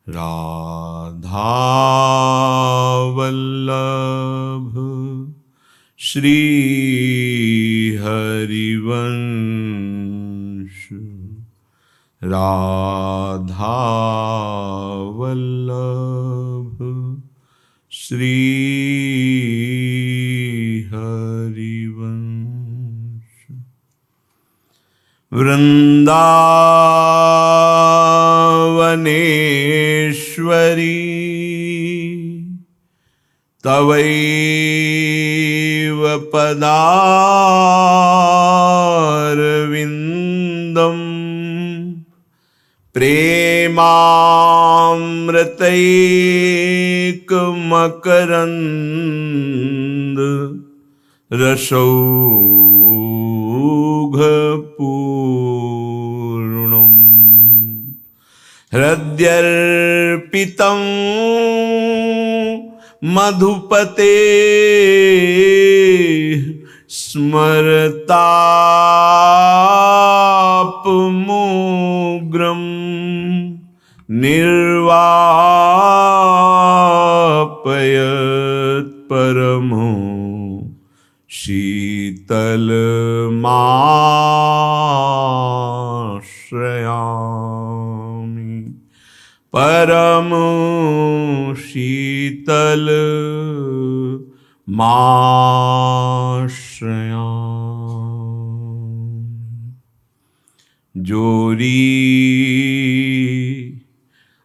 राधा वल्लभ श्री हरिवंश। राधा वल्लभ श्री हरिवंश। वृंदावनेश्वरी तवैव पदारविन्दम् प्रेमामृतैकमकरन्द रसौघपूर्णम् हृद्यर्पितं मधुपते स्मरतापमुग्रम् निर्वापयत् परमो शीतलमाश्रयामि। परम शीतल माश्रयामि। जोरी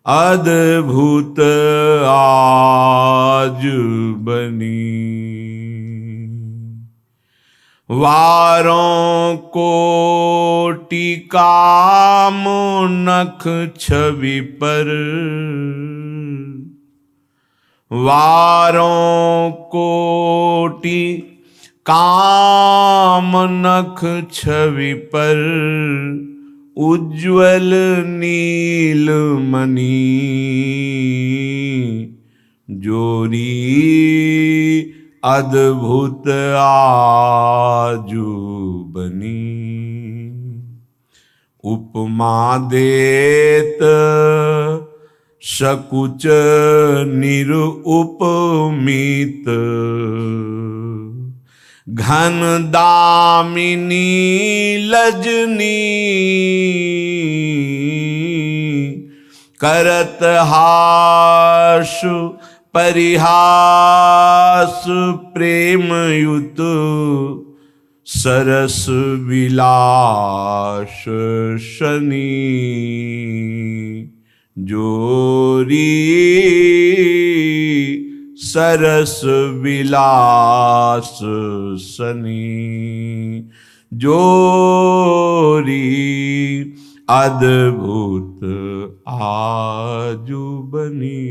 अद्भुत आज बनी, वारों कोटि काम नख छवि पर, वारों कोटि काम नख छवि पर, उज्ज्वल नीलमणि जोरी अद्भुत आजू बनी। उपमा देत सकुच निरुपमित, घन दामिनी लजनी करत हासु परिहास प्रेमयुत सरस विलास शनि। जोरी सरस विलास सनी, जोरी अद्भुत आजू बनी।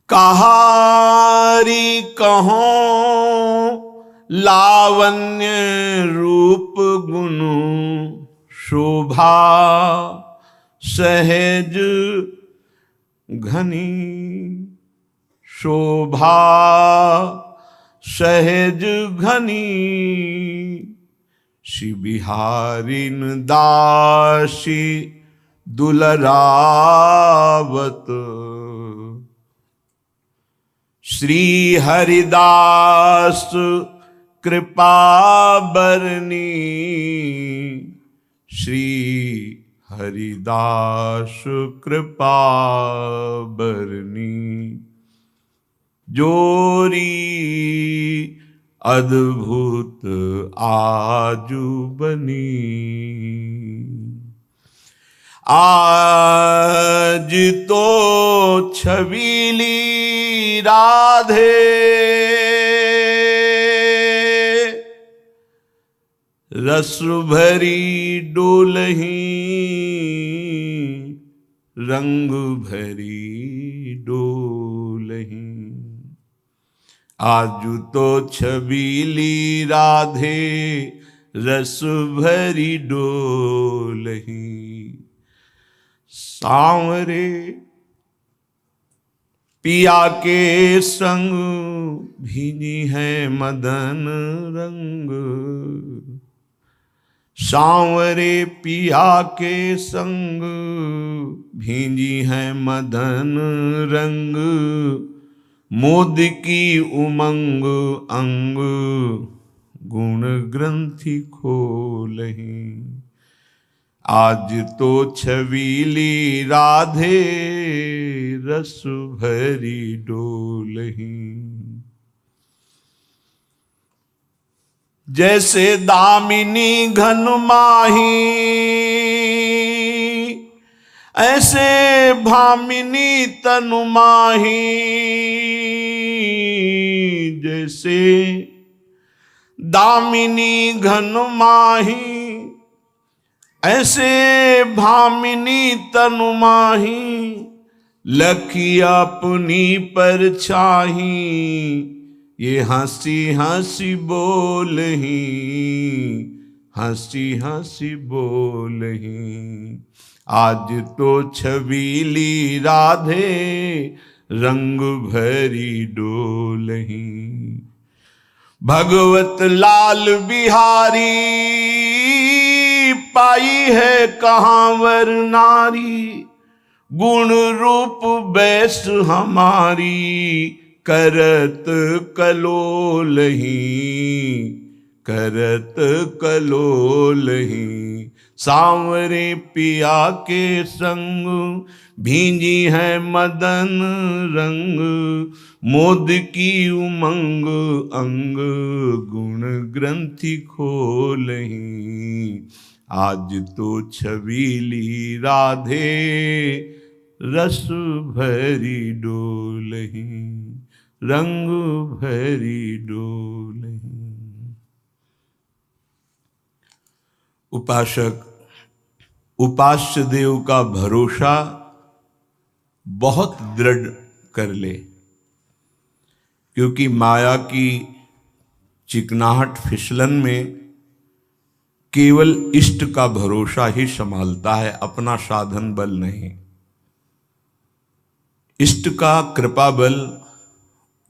कहारी कहो लावण्य रूप गुण, शोभा सहज घनी, शोभा सहज घनी। श्री बिहारिन दासी दुलरावत, श्री हरिदास कृपा बरनी, श्री हरिदास कृपा बरनी। जोरी अद्भुत आजू बनी। आज तो छबीली राधे रस भरी डोलही, रंग भरी डोलही। आज तो छबीली राधे रस भरी डोलही। सांवरे पिया के संग भीनी है मदन रंग, सांवरे पिया के संग भींजी है मदन रंग, मोद की उमंग अंग गुण ग्रंथि खोलहि। आज तो छबीली राधे रस भरी डोलहि। जैसे दामिनी घन माही ऐसे भामिनी तनु माही। जैसे दामिनी घन माही ऐसे भामिनी तनु माही। लखी अपनी परछाई ये हंसी हंसी बोलही, हंसी हंसी बोलही। आज तो छबीली राधे रंग भरी डोलही। भगवत लाल बिहारी पाई है कहाँ वर नारी। गुण रूप बैस हमारी करत कलोलही, करत कलोलही। सांवरे पिया के संग भींजी है मदन रंग, मोद की उमंग अंग गुण ग्रंथि खोलही। आज तो छबीली राधे रस भरी डोलही, रंग भरी डोलही। उपासक उपास्य देव का भरोसा बहुत दृढ़ कर ले, क्योंकि माया की चिकनाहट फिसलन में केवल इष्ट का भरोसा ही संभालता है, अपना साधन बल नहीं। इष्ट का कृपा बल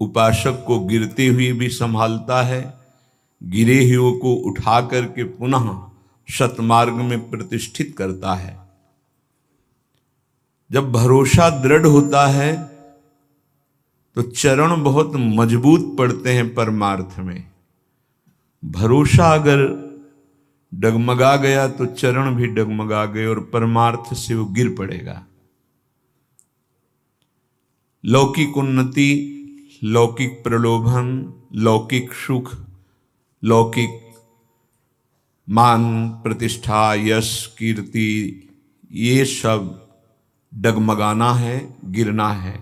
उपासक को गिरते हुए भी संभालता है, गिरे हुए को उठा करके पुनः सतमार्ग में प्रतिष्ठित करता है। जब भरोसा दृढ़ होता है तो चरण बहुत मजबूत पड़ते हैं परमार्थ में। भरोसा अगर डगमगा गया तो चरण भी डगमगा गए और परमार्थ से वो गिर पड़ेगा। लौकिक उन्नति, लौकिक प्रलोभन, लौकिक सुख, लौकिक मान प्रतिष्ठा यश कीर्ति, ये सब डगमगाना है, गिरना है।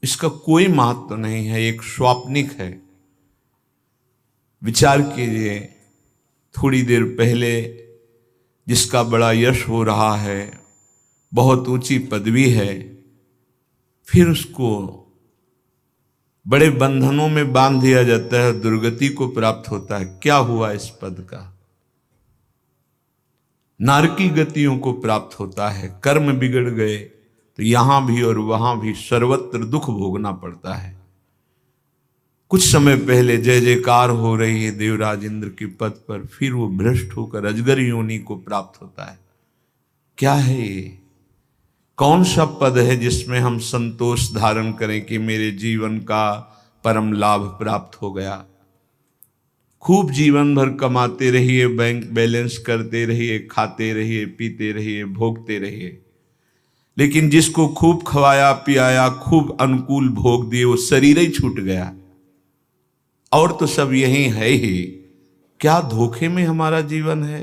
इसका कोई महत्व नहीं है, एक स्वाप्निक है। विचार कीजिए, थोड़ी देर पहले जिसका बड़ा यश हो रहा है, बहुत ऊंची पदवी है, फिर उसको बड़े बंधनों में बांध दिया जाता है, दुर्गति को प्राप्त होता है। क्या हुआ इस पद का? नारकी गतियों को प्राप्त होता है। कर्म बिगड़ गए तो यहां भी और वहां भी सर्वत्र दुख भोगना पड़ता है। कुछ समय पहले जय जयकार हो रही है देवराज इंद्र के पद पर, फिर वो भ्रष्ट होकर अजगर योनि को प्राप्त होता है। क्या है ये? कौन सा पद है जिसमें हम संतोष धारण करें कि मेरे जीवन का परम लाभ प्राप्त हो गया? खूब जीवन भर कमाते रहिए, बैंक बैलेंस करते रहिए, खाते रहिए, पीते रहिए, भोगते रहिए, लेकिन जिसको खूब खवाया पियाया, खूब अनुकूल भोग दिए, वो शरीर ही छूट गया और तो सब यही है ही। क्या धोखे में हमारा जीवन है?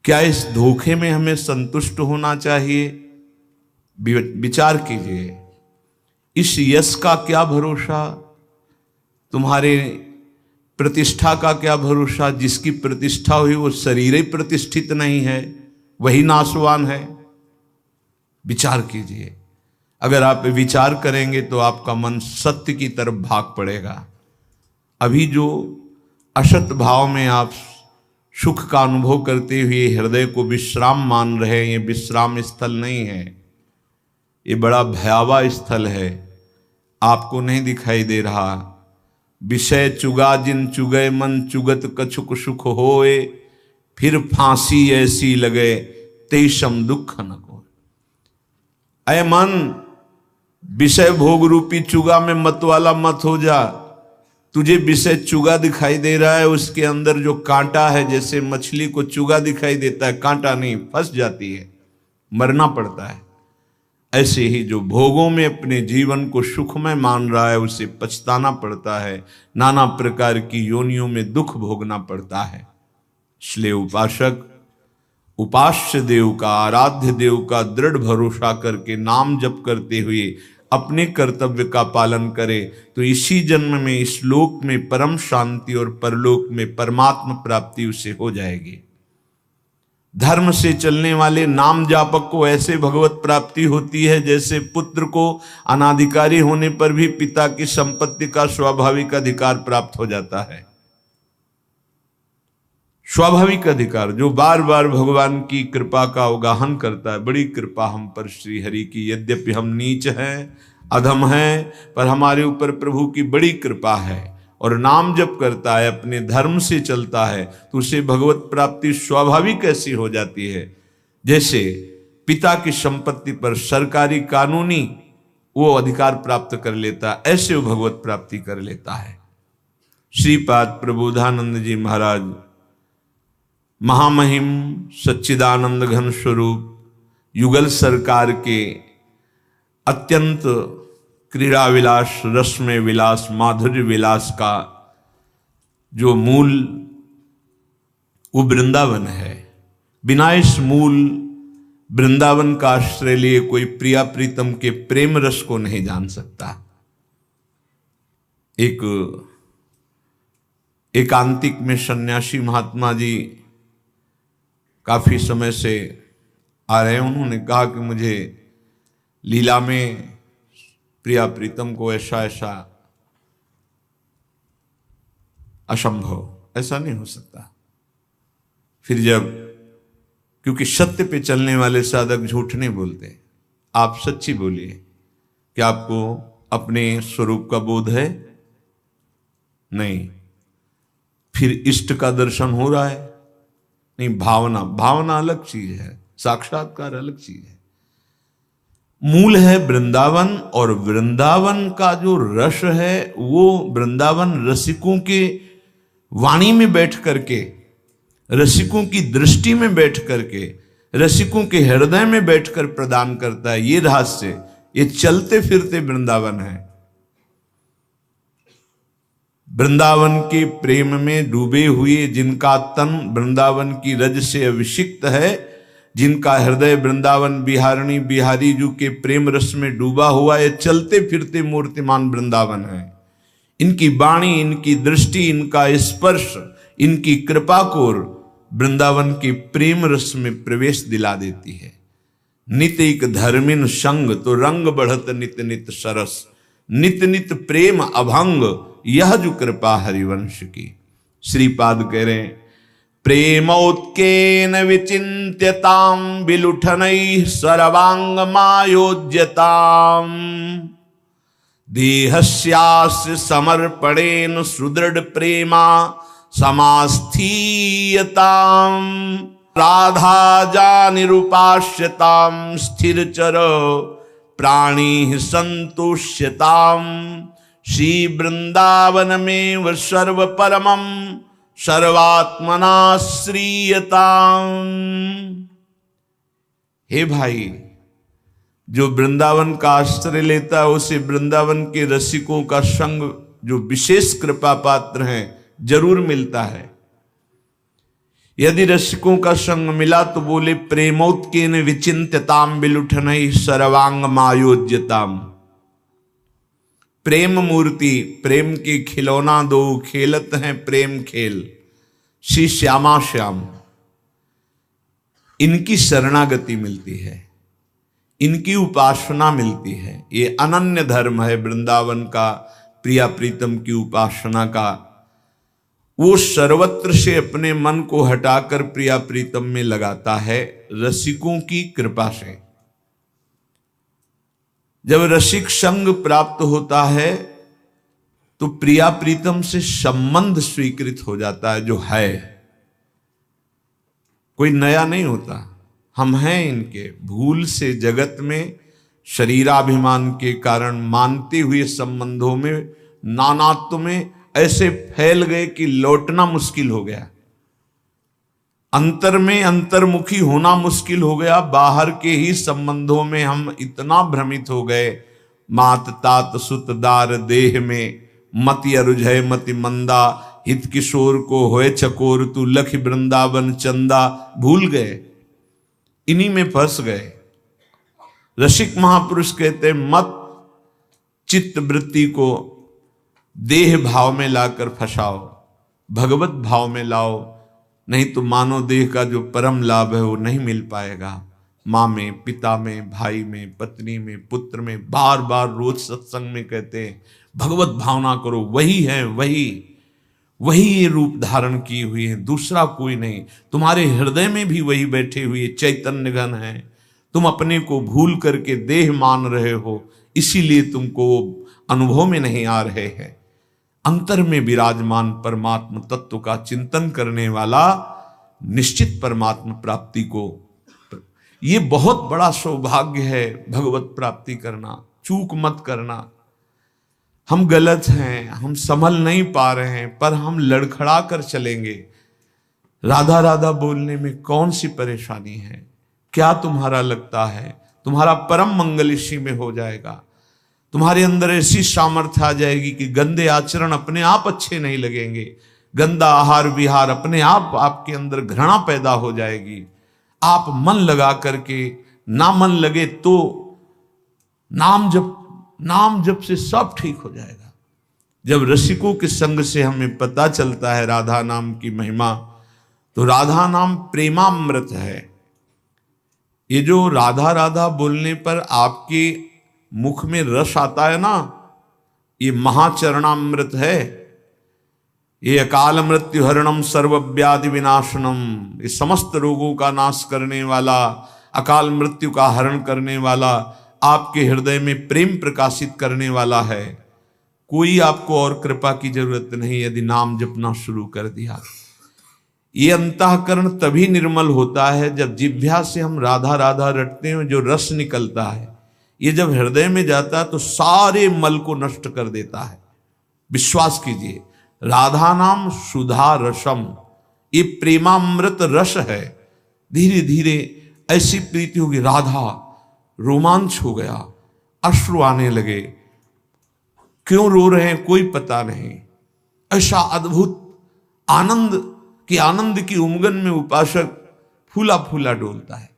क्या इस धोखे में हमें संतुष्ट होना चाहिए? विचार कीजिए। इस यश का क्या भरोसा? तुम्हारे प्रतिष्ठा का क्या भरोसा? जिसकी प्रतिष्ठा हुई वो शरीर ही प्रतिष्ठित नहीं है, वही नाशवान है। विचार कीजिए। अगर आप विचार करेंगे तो आपका मन सत्य की तरफ भाग पड़ेगा। अभी जो असत भाव में आप सुख का अनुभव करते हुए हृदय को विश्राम मान रहे हैं, ये विश्राम स्थल नहीं है, ये बड़ा भयावह स्थल है। आपको नहीं दिखाई दे रहा। विषय चुगा जिन चुगय मन चुगत कछुक सुख होए, फिर फांसी ऐसी लगे तेषम दुख न को। अय मन, विषय भोग रूपी चुगा में मत वाला मत हो जा। तुझे विषय चुगा दिखाई दे रहा है, उसके अंदर जो कांटा है, जैसे मछली को चुगा दिखाई देता है, कांटा नहीं, फंस जाती है, मरना पड़ता है। ऐसे ही जो भोगों में अपने जीवन को सुखमय मान रहा है, उसे पछताना पड़ता है, नाना प्रकार की योनियों में दुख भोगना पड़ता है। इसलिए उपासक उपास्य देव का, आराध्य देव का दृढ़ भरोसा करके नाम जप करते हुए अपने कर्तव्य का पालन करे, तो इसी जन्म में इस लोक में परम शांति और परलोक में परमात्मा प्राप्ति उसे हो जाएगी। धर्म से चलने वाले नाम जापक को ऐसे भगवत प्राप्ति होती है जैसे पुत्र को अनाधिकारी होने पर भी पिता की संपत्ति का स्वाभाविक अधिकार प्राप्त हो जाता है। स्वाभाविक अधिकार जो बार बार भगवान की कृपा का अवगाहन करता है। बड़ी कृपा हम पर श्री हरि की, यद्यपि हम नीच हैं, अधम हैं, पर हमारे ऊपर प्रभु की बड़ी कृपा है। और नाम जप करता है, अपने धर्म से चलता है, तो उसे भगवत प्राप्ति स्वाभाविक ऐसी हो जाती है जैसे पिता की संपत्ति पर सरकारी कानूनी वो अधिकार प्राप्त कर लेता है, ऐसे वो भगवत प्राप्ति कर लेता है। श्रीपाद प्रबोधानंद जी महाराज महामहिम सच्चिदानंद घन स्वरूप युगल सरकार के अत्यंत क्रीड़ा विलास, रसमय विलास, माधुर्य विलास का जो मूल वो वृंदावन है। बिना इस मूल वृंदावन का आश्रय लिए कोई प्रिया प्रीतम के प्रेम रस को नहीं जान सकता। एक एकांतिक में सन्यासी महात्मा जी काफी समय से आ रहे हैं। उन्होंने कहा कि मुझे लीला में प्रिया प्रीतम को ऐसा ऐसा असंभव, ऐसा नहीं हो सकता। फिर जब, क्योंकि सत्य पे चलने वाले साधक झूठ नहीं बोलते, आप सच्ची बोलिए कि आपको अपने स्वरूप का बोध है, नहीं, फिर इष्ट का दर्शन हो रहा है, नहीं, भावना, भावना अलग चीज है, साक्षात्कार अलग चीज है। मूल है वृंदावन, और वृंदावन का जो रस है वो वृंदावन रसिकों के वाणी में बैठ करके, रसिकों की दृष्टि में बैठ करके, रसिकों के हृदय में बैठकर प्रदान करता है। ये रहस्य, ये चलते फिरते वृंदावन है। वृंदावन के प्रेम में डूबे हुए जिनका तन वृंदावन की रज से अभिषिक्त है, जिनका हृदय वृंदावन बिहारिणी बिहारी जू के प्रेम रस में डूबा हुआ है, चलते फिरते मूर्तिमान वृंदावन है। इनकी वाणी, इनकी दृष्टि, इनका स्पर्श, इनकी कृपा को वृंदावन के प्रेम रस में प्रवेश दिला देती है। नित एक धर्मिन संग तो रंग बढ़त नित नित सरस, नित नित प्रेम अभंग यह जो कृपा हरिवंश की। श्रीपाद कह रहे हैं, प्रेमोत्केन विचिन्त्यतां विलुठनैः सर्वांगमायोज्यतां, देहस्यास्य समर्पणेन सुदृढ़ प्रेमा समास्थीयतां, राधा जानिरुपास्यतां स्थिरचर प्राणिः संतुष्यतां, श्री वृंदावन में व सर्व परमं सर्वात्मना श्रीयतां। हे भाई, जो वृंदावन का आश्रय लेता है उसे वृंदावन के रसिकों का संग, जो विशेष कृपा पात्र हैं, जरूर मिलता है। यदि रसिकों का संग मिला तो बोले प्रेमोत्केन विचिन्त्यतां विलुठनैः सर्वांगमायोज्यतां। प्रेम मूर्ति, प्रेम के खिलौना दो खेलत हैं प्रेम खेल, श्री श्यामा श्याम, इनकी शरणागति मिलती है, इनकी उपासना मिलती है। ये अनन्य धर्म है वृंदावन का, प्रिया प्रीतम की उपासना का। वो सर्वत्र से अपने मन को हटाकर प्रिया प्रीतम में लगाता है रसिकों की कृपा से। जब रसिक संग प्राप्त होता है तो प्रिया प्रीतम से संबंध स्वीकृत हो जाता है जो है। कोई नया नहीं होता, हम हैं इनके। भूल से जगत में शरीराभिमान के कारण मानते हुए संबंधों में, नानात्व में ऐसे फैल गए कि लौटना मुश्किल हो गया। अंतर में अंतर्मुखी होना मुश्किल हो गया। बाहर के ही संबंधों में हम इतना भ्रमित हो गए। मात तात सुत दार देह में मति अरुझय मति मंदा, हित किशोर को होए चकोर तू लख वृंदावन चंदा। भूल गए, इन्हीं में फंस गए। रसिक महापुरुष कहते मत चित्त वृत्ति को देह भाव में लाकर फंसाओ, भगवत भाव में लाओ, नहीं तो मानव देह का जो परम लाभ है वो नहीं मिल पाएगा। माँ में, पिता में, भाई में, पत्नी में, पुत्र में, बार बार रोज सत्संग में कहते हैं भगवत भावना करो, वही है, वही ये रूप धारण की हुई है, दूसरा कोई नहीं। तुम्हारे हृदय में भी वही बैठे हुए चैतन्य घन है। तुम अपने को भूल करके देह मान रहे हो, इसीलिए तुमको अनुभव में नहीं आ रहे हैं। अंतर में विराजमान परमात्म तत्व का चिंतन करने वाला निश्चित परमात्मा प्राप्ति को, ये बहुत बड़ा सौभाग्य है भगवत प्राप्ति करना। चूक मत करना। हम गलत हैं, हम संभल नहीं पा रहे हैं, पर हम लड़खड़ा कर चलेंगे। राधा राधा बोलने में कौन सी परेशानी है? क्या तुम्हारा लगता है तुम्हारा परम मंगल इसी में हो जाएगा? तुम्हारे अंदर ऐसी सामर्थ्य आ जाएगी कि गंदे आचरण अपने आप अच्छे नहीं लगेंगे, गंदा आहार विहार अपने आप आपके अंदर घृणा पैदा हो जाएगी। आप मन लगा करके, ना मन लगे तो नाम जप से सब ठीक हो जाएगा। जब रसिकों के संग से हमें पता चलता है राधा नाम की महिमा, तो राधा नाम प्रेमामृत है। ये जो राधा राधा बोलने पर आपके मुख में रस आता है ना, ये महाचरणामृत है। ये अकाल मृत्यु हरणम सर्वव्याधि विनाशनम, ये समस्त रोगों का नाश करने वाला, अकाल मृत्यु का हरण करने वाला, आपके हृदय में प्रेम प्रकाशित करने वाला है। कोई आपको और कृपा की जरूरत नहीं यदि नाम जपना शुरू कर दिया। ये अंतःकरण तभी निर्मल होता है जब जिह्वा से हम राधा राधा रटते हैं, जो रस निकलता है ये जब हृदय में जाता है तो सारे मल को नष्ट कर देता है। विश्वास कीजिए, राधा नाम सुधा रसम, ये प्रेमामृत रस है। धीरे धीरे ऐसी प्रीति होगी, राधा रोमांच हो गया, अश्रु आने लगे। क्यों रो रहे हैं कोई पता नहीं। ऐसा अद्भुत आनंद कि आनंद की उमगन में उपासक फूला फूला डोलता है।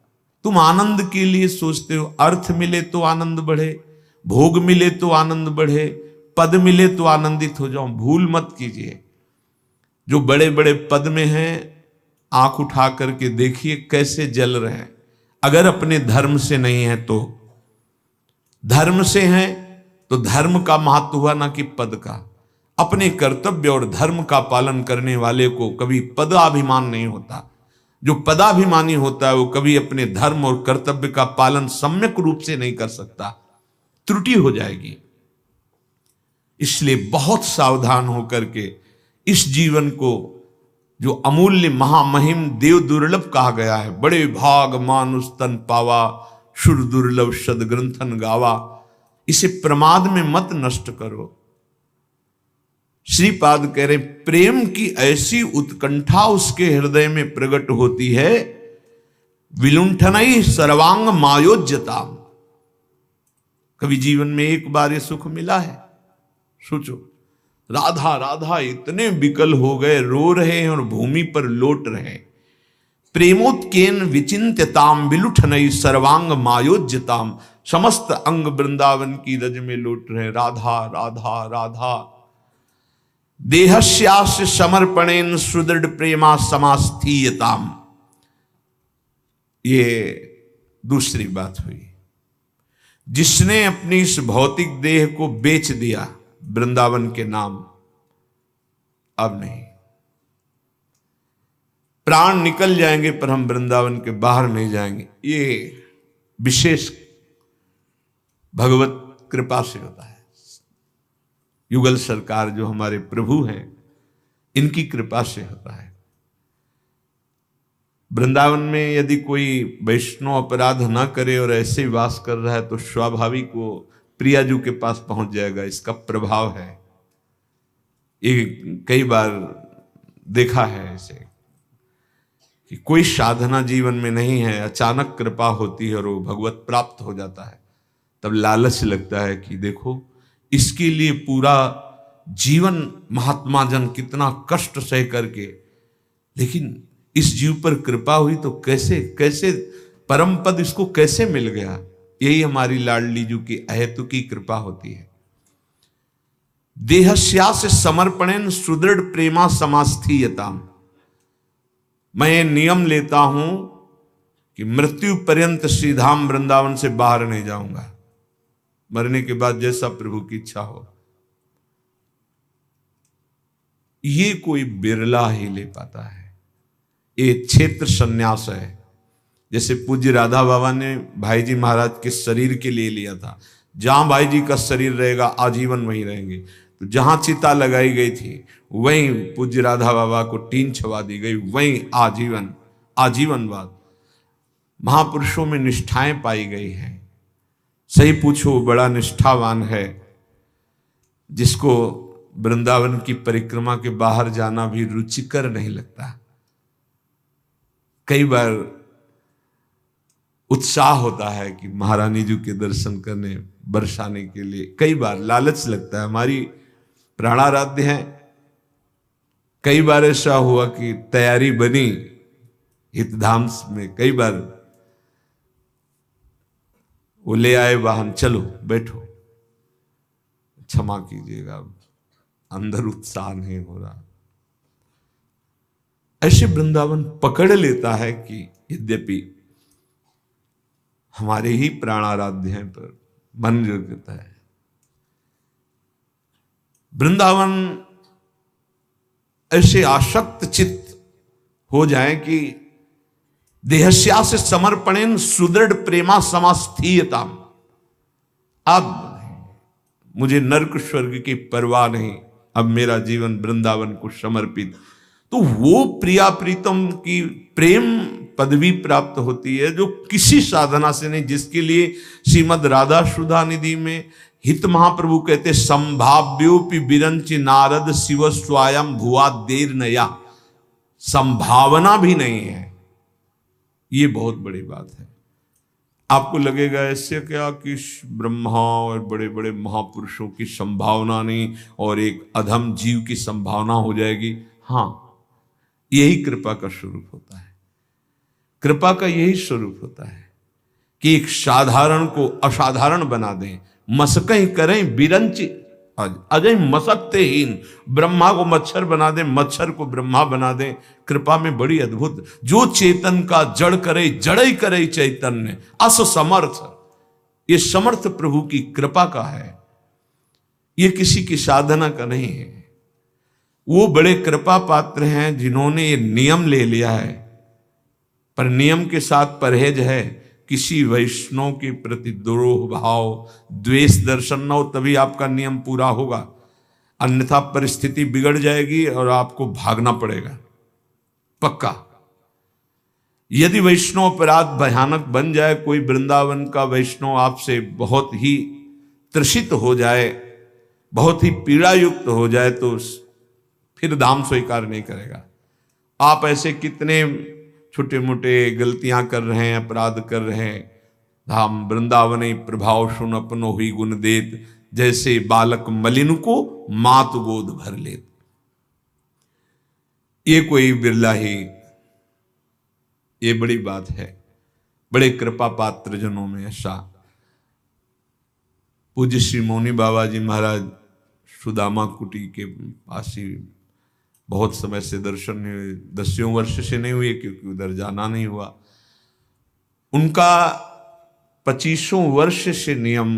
तुम आनंद के लिए सोचते हो, अर्थ मिले तो आनंद बढ़े, भोग मिले तो आनंद बढ़े, पद मिले तो आनंदित हो जाओ। भूल मत कीजिए, जो बड़े बड़े पद में हैं आंख उठा करके देखिए कैसे जल रहे हैं। अगर अपने धर्म से नहीं है तो, धर्म से हैं तो धर्म का महत्व हुआ ना कि पद का। अपने कर्तव्य और धर्म का पालन करने वाले को कभी पदाभिमान नहीं होता। जो पदाभिमानी होता है वो कभी अपने धर्म और कर्तव्य का पालन सम्यक रूप से नहीं कर सकता, त्रुटि हो जाएगी। इसलिए बहुत सावधान होकर के इस जीवन को, जो अमूल्य महामहिम देव दुर्लभ कहा गया है, बड़े भाग मानुष तन पावा, शुर दुर्लभ शद ग्रंथन गावा, इसे प्रमाद में मत नष्ट करो। श्रीपाद कह रहे प्रेम की ऐसी उत्कंठा उसके हृदय में प्रकट होती है, विलुंठनई सर्वांग मायोज्यता। कभी जीवन में एक बार ये सुख मिला है? सोचो, राधा राधा इतने विकल हो गए, रो रहे हैं और भूमि पर लौट रहे हैं। प्रेमोत्केन विचिंत्यताम विलुठनई सर्वांग मायोज्यताम, समस्त अंग वृंदावन की रज में लौट रहे। राधा राधा राधा। देहस्यास्य समर्पणेन सुदृढ़ प्रेमा समास्थीयताम, ये दूसरी बात हुई। जिसने अपनी इस भौतिक देह को बेच दिया वृंदावन के नाम, अब नहीं। प्राण निकल जाएंगे पर हम वृंदावन के बाहर नहीं जाएंगे। ये विशेष भगवत कृपा से होता है। युगल सरकार जो हमारे प्रभु हैं, इनकी कृपा से होता है। वृंदावन में यदि कोई वैष्णव अपराध ना करे और ऐसे ही वास कर रहा है तो स्वाभाविक वो प्रियाजू के पास पहुंच जाएगा। इसका प्रभाव है, ये कई बार देखा है ऐसे कि कोई साधना जीवन में नहीं है, अचानक कृपा होती है और वो भगवत प्राप्त हो जाता है, तब लालच लगता है कि देखो इसके लिए पूरा जीवन महात्मा जन कितना कष्ट सह करके, लेकिन इस जीव पर कृपा हुई तो कैसे कैसे परम पद इसको कैसे मिल गया। यही हमारी लाडली जू की अहेतु की कृपा होती है। देहस्या से समर्पणेन सुदृढ़ प्रेमा समास्थीयता। मैं ये नियम लेता हूं कि मृत्यु पर्यंत श्रीधाम वृंदावन से बाहर नहीं जाऊंगा, मरने के बाद जैसा प्रभु की इच्छा हो। ये कोई बिरला ही ले पाता है। ये क्षेत्र संन्यास है। जैसे पूज्य राधा बाबा ने भाई जी महाराज के शरीर के लिए लिया था, जहां भाई जी का शरीर रहेगा आजीवन वहीं रहेंगे। तो जहां चिता लगाई गई थी वहीं पूज्य राधा बाबा को टीन छवा दी गई, वहीं आजीवन, आजीवनवाद। महापुरुषों में निष्ठाएं पाई गई हैं। सही पूछो, बड़ा निष्ठावान है जिसको वृंदावन की परिक्रमा के बाहर जाना भी रुचिकर नहीं लगता। कई बार उत्साह होता है कि महारानी जी के दर्शन करने, बरसाने के लिए कई बार लालच लगता है। हमारी प्राणाराध्य हैं, कई बार ऐसा हुआ कि तैयारी बनी हितधाम में, कई बार वो ले आए वाहन, चलो बैठो, क्षमा कीजिएगा अंदर उत्साह नहीं हो रहा। ऐसे वृंदावन पकड़ लेता है कि यद्यपि हमारे ही प्राणाराध्य हैं पर मन गिरता है। वृंदावन ऐसे आसक्त चित्त हो जाए कि देहस्या से समर्पणेन सुदृढ़ प्रेमा समास्थीयता। अब मुझे नरक स्वर्ग की परवाह नहीं, अब मेरा जीवन वृंदावन को समर्पित। तो वो प्रिया प्रीतम की प्रेम पदवी प्राप्त होती है जो किसी साधना से नहीं, जिसके लिए श्रीमद राधा सुधा निधि में हित महाप्रभु कहते संभाव्योपि विरंचि नारद शिव स्वयं भुआ देर नया। संभावना भी नहीं है, ये बहुत बड़ी बात है। आपको लगेगा ऐसे क्या कि ब्रह्मा और बड़े बड़े महापुरुषों की संभावना नहीं और एक अधम जीव की संभावना हो जाएगी। हाँ, यही कृपा का स्वरूप होता है। कृपा का यही स्वरूप होता है कि एक साधारण को असाधारण बना दें, मसकहीं करें बिरंची अजय मसकते हीन। ब्रह्मा को मच्छर बना दें, मच्छर को ब्रह्मा बना दें। कृपा में बड़ी अद्भुत, जो चेतन का जड़ करे जड़ई करे चैतन्य अस समर्थ। ये समर्थ प्रभु की कृपा का है, ये किसी की साधना का नहीं है। वो बड़े कृपा पात्र हैं जिन्होंने ये नियम ले लिया है, पर नियम के साथ परहेज है। किसी वैष्णव के प्रति द्रोह भाव, द्वेष दर्शन न हो, तभी आपका नियम पूरा होगा, अन्यथा परिस्थिति बिगड़ जाएगी और आपको भागना पड़ेगा पक्का। यदि वैष्णव अपराध भयानक बन जाए, कोई वृंदावन का वैष्णव आपसे बहुत ही त्रसित हो जाए, बहुत ही पीड़ा युक्त हो जाए, तो फिर धाम स्वीकार नहीं करेगा। आप ऐसे कितने छोटे मोटे गलतियां कर रहे हैं, अपराध कर रहे हैं। धाम वृंदावन प्रभाव सुन अपनो हुई गुण देत, जैसे बालक मलिन को मात गोद भर लेत। ये कोई बिरला ही, ये बड़ी बात है। बड़े कृपा पात्र जनों में ऐसा। पूज्य श्री मौनी बाबा जी महाराज सुदामा कुटी के पास ही बहुत समय से दर्शन नहीं हुए, 10 वर्ष से नहीं हुए क्योंकि उधर जाना नहीं हुआ। उनका 25 वर्ष से नियम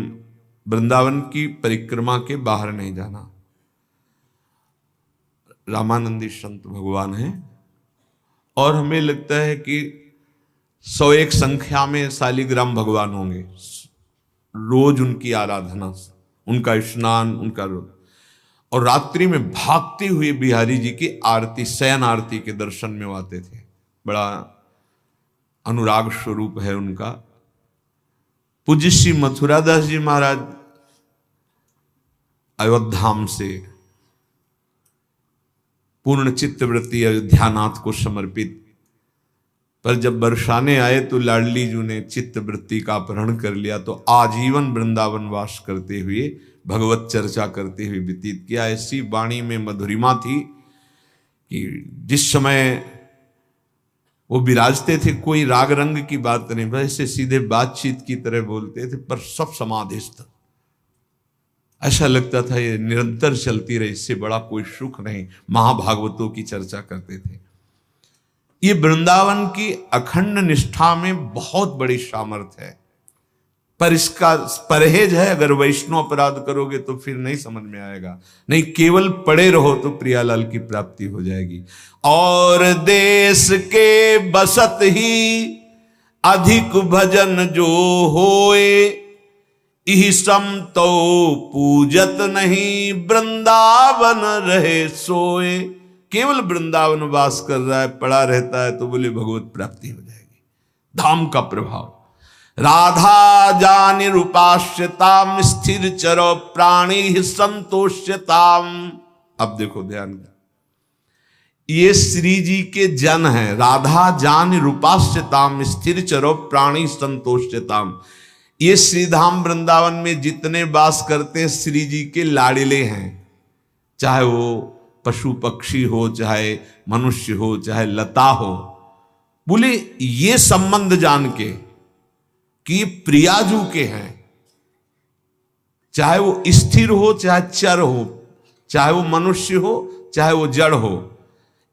वृंदावन की परिक्रमा के बाहर नहीं जाना। रामानंदी संत भगवान हैं और हमें लगता है कि 101 संख्या में शालिग्राम भगवान होंगे। रोज उनकी आराधना, उनका स्नान, उनका रोज, और रात्रि में भागते हुए बिहारी जी की आरती, शयन आरती के दर्शन में आते थे। बड़ा अनुराग स्वरूप है उनका। पूज्य श्री मथुरादास जी महाराज अयोध्याम से पूर्ण चित्तवृत्ति अयोध्यानाथ को समर्पित, पर जब बरसाने आए तो लाडली जी ने चित्तवृत्ति का अपहरण कर लिया, तो आजीवन वृंदावन वास करते हुए भगवत चर्चा करते हुए व्यतीत किया। ऐसी वाणी में मधुरिमा थी कि जिस समय वो विराजते थे कोई राग रंग की बात नहीं, वैसे सीधे बातचीत की तरह बोलते थे, पर सब समाधिस्थ। ऐसा लगता था ये निरंतर चलती रहे, इससे बड़ा कोई सुख नहीं। महाभागवतों की चर्चा करते थे। ये वृंदावन की अखंड निष्ठा में बहुत बड़ी सामर्थ्य है, पर इसका परहेज है। अगर वैष्णव अपराध करोगे तो फिर नहीं समझ में आएगा। नहीं, केवल पड़े रहो तो प्रियालाल की प्राप्ति हो जाएगी। और देश के बसत ही अधिक भजन जो होए, इहि सम तो पूजत नहीं वृंदावन रहे सोए। केवल वृंदावन वास कर रहा है, पड़ा रहता है, तो बोले भगवत प्राप्ति हो जाएगी। धाम का प्रभाव। राधा जानि रूपाश्यताम स्थिर चरो प्राणी संतोष्यताम। अब देखो ध्यान का, ये श्री जी के जन है। राधा जानि रूपाश्यताम स्थिर चरो प्राणी संतोष्यताम। ये श्रीधाम वृंदावन में जितने वास करते हैं श्री जी के लाडिले हैं, चाहे वो पशु पक्षी हो, चाहे मनुष्य हो, चाहे लता हो। बोले ये संबंध जान के कि प्रियाजू के हैं, चाहे वो स्थिर हो, चाहे चर हो, चाहे वो मनुष्य हो, चाहे वो जड़ हो।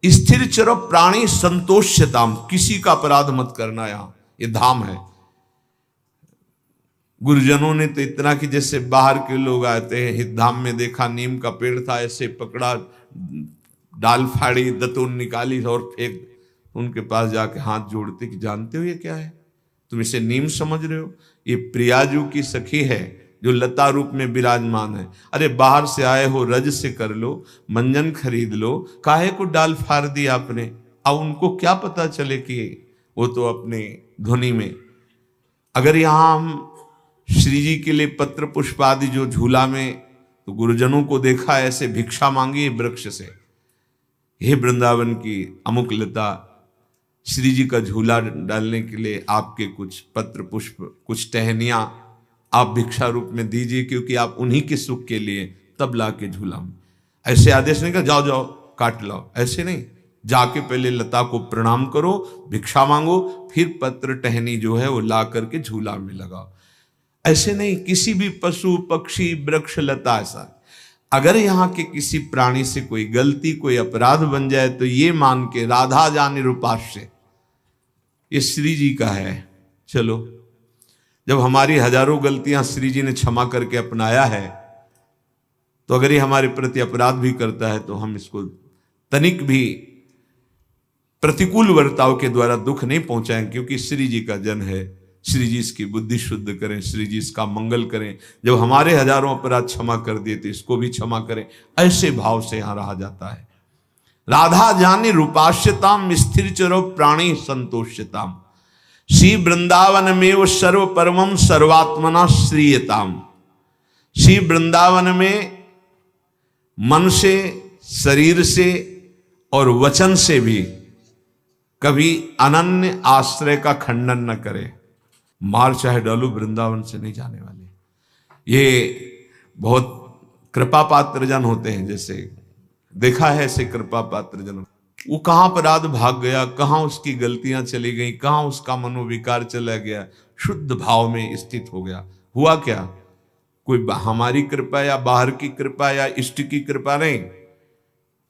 स्थिर चर प्राणी संतोष्यताम, किसी का अपराध मत करना। यहां ये धाम है। गुरुजनों ने तो इतना कि जैसे बाहर के लोग आते हैं, हित धाम में देखा नीम का पेड़ था, ऐसे पकड़ा, डाल फाड़ी, दतून निकाली और फेंक। उनके पास जाके हाथ जोड़ते कि जानते हो ये क्या है? तुम इसे नीम समझ रहे हो? ये प्रियाजू की सखी है जो लता रूप में विराजमान है। अरे बाहर से आए हो, रज से कर लो, मंजन खरीद लो, काहे को डाल फाड़ दी आपने? अब उनको क्या पता चले कि वो तो अपने ध्वनि में। अगर यहाँ हम श्री जी के लिए पत्र पुष्प आदि जो झूला में, तो गुरुजनों को देखा ऐसे भिक्षा मांगी वृक्ष से, हे वृंदावन की अमुक लता, श्री जी का झूला डालने के लिए आपके कुछ पत्र पुष्प, कुछ टहनियां आप भिक्षा रूप में दीजिए, क्योंकि आप उन्हीं के सुख के लिए तब ला के झूला में। ऐसे आदेश नहीं कहा जाओ जाओ काट लाओ, ऐसे नहीं। जाके पहले लता को प्रणाम करो, भिक्षा मांगो, फिर पत्र टहनी जो है वो ला करके झूला में लगाओ। ऐसे नहीं, किसी भी पशु पक्षी वृक्ष लता ऐसा। अगर यहाँ के किसी प्राणी से कोई गलती, कोई अपराध बन जाए, तो ये मान के राधा जानि रूपाश्य, ये श्री जी का है। चलो, जब हमारी हजारों गलतियां श्री जी ने क्षमा करके अपनाया है, तो अगर ये हमारे प्रति अपराध भी करता है तो हम इसको तनिक भी प्रतिकूल वर्ताव के द्वारा दुख नहीं पहुंचाएंगे, क्योंकि श्री जी का जन है। श्री जी इसकी बुद्धि शुद्ध करें, श्री जी इसका मंगल करें। जब हमारे हजारों अपराध क्षमा कर दिए तो इसको भी क्षमा करें। ऐसे भाव से यहां रहा जाता है। राधा जानि रूपाश्यताम स्थिर चरो प्राणी संतोष्यताम। श्री वृंदावन में वो सर्व परमम सर्वात्मना श्रीयताम। श्री वृंदावन में मन से, शरीर से और वचन से भी कभी अनन्य आश्रय का खंडन न करे। मार चाहे डालो, वृंदावन से नहीं जाने वाले। ये बहुत कृपा पात्र जन होते हैं, जैसे देखा है ऐसे कृपा पात्र जन। वो कहां अपराध भाग गया, कहां उसकी गलतियां चली गई, कहां उसका मनोविकार चला गया, शुद्ध भाव में स्थित हो गया। हुआ क्या? कोई हमारी कृपा या बाहर की कृपा या इष्ट की कृपा नहीं,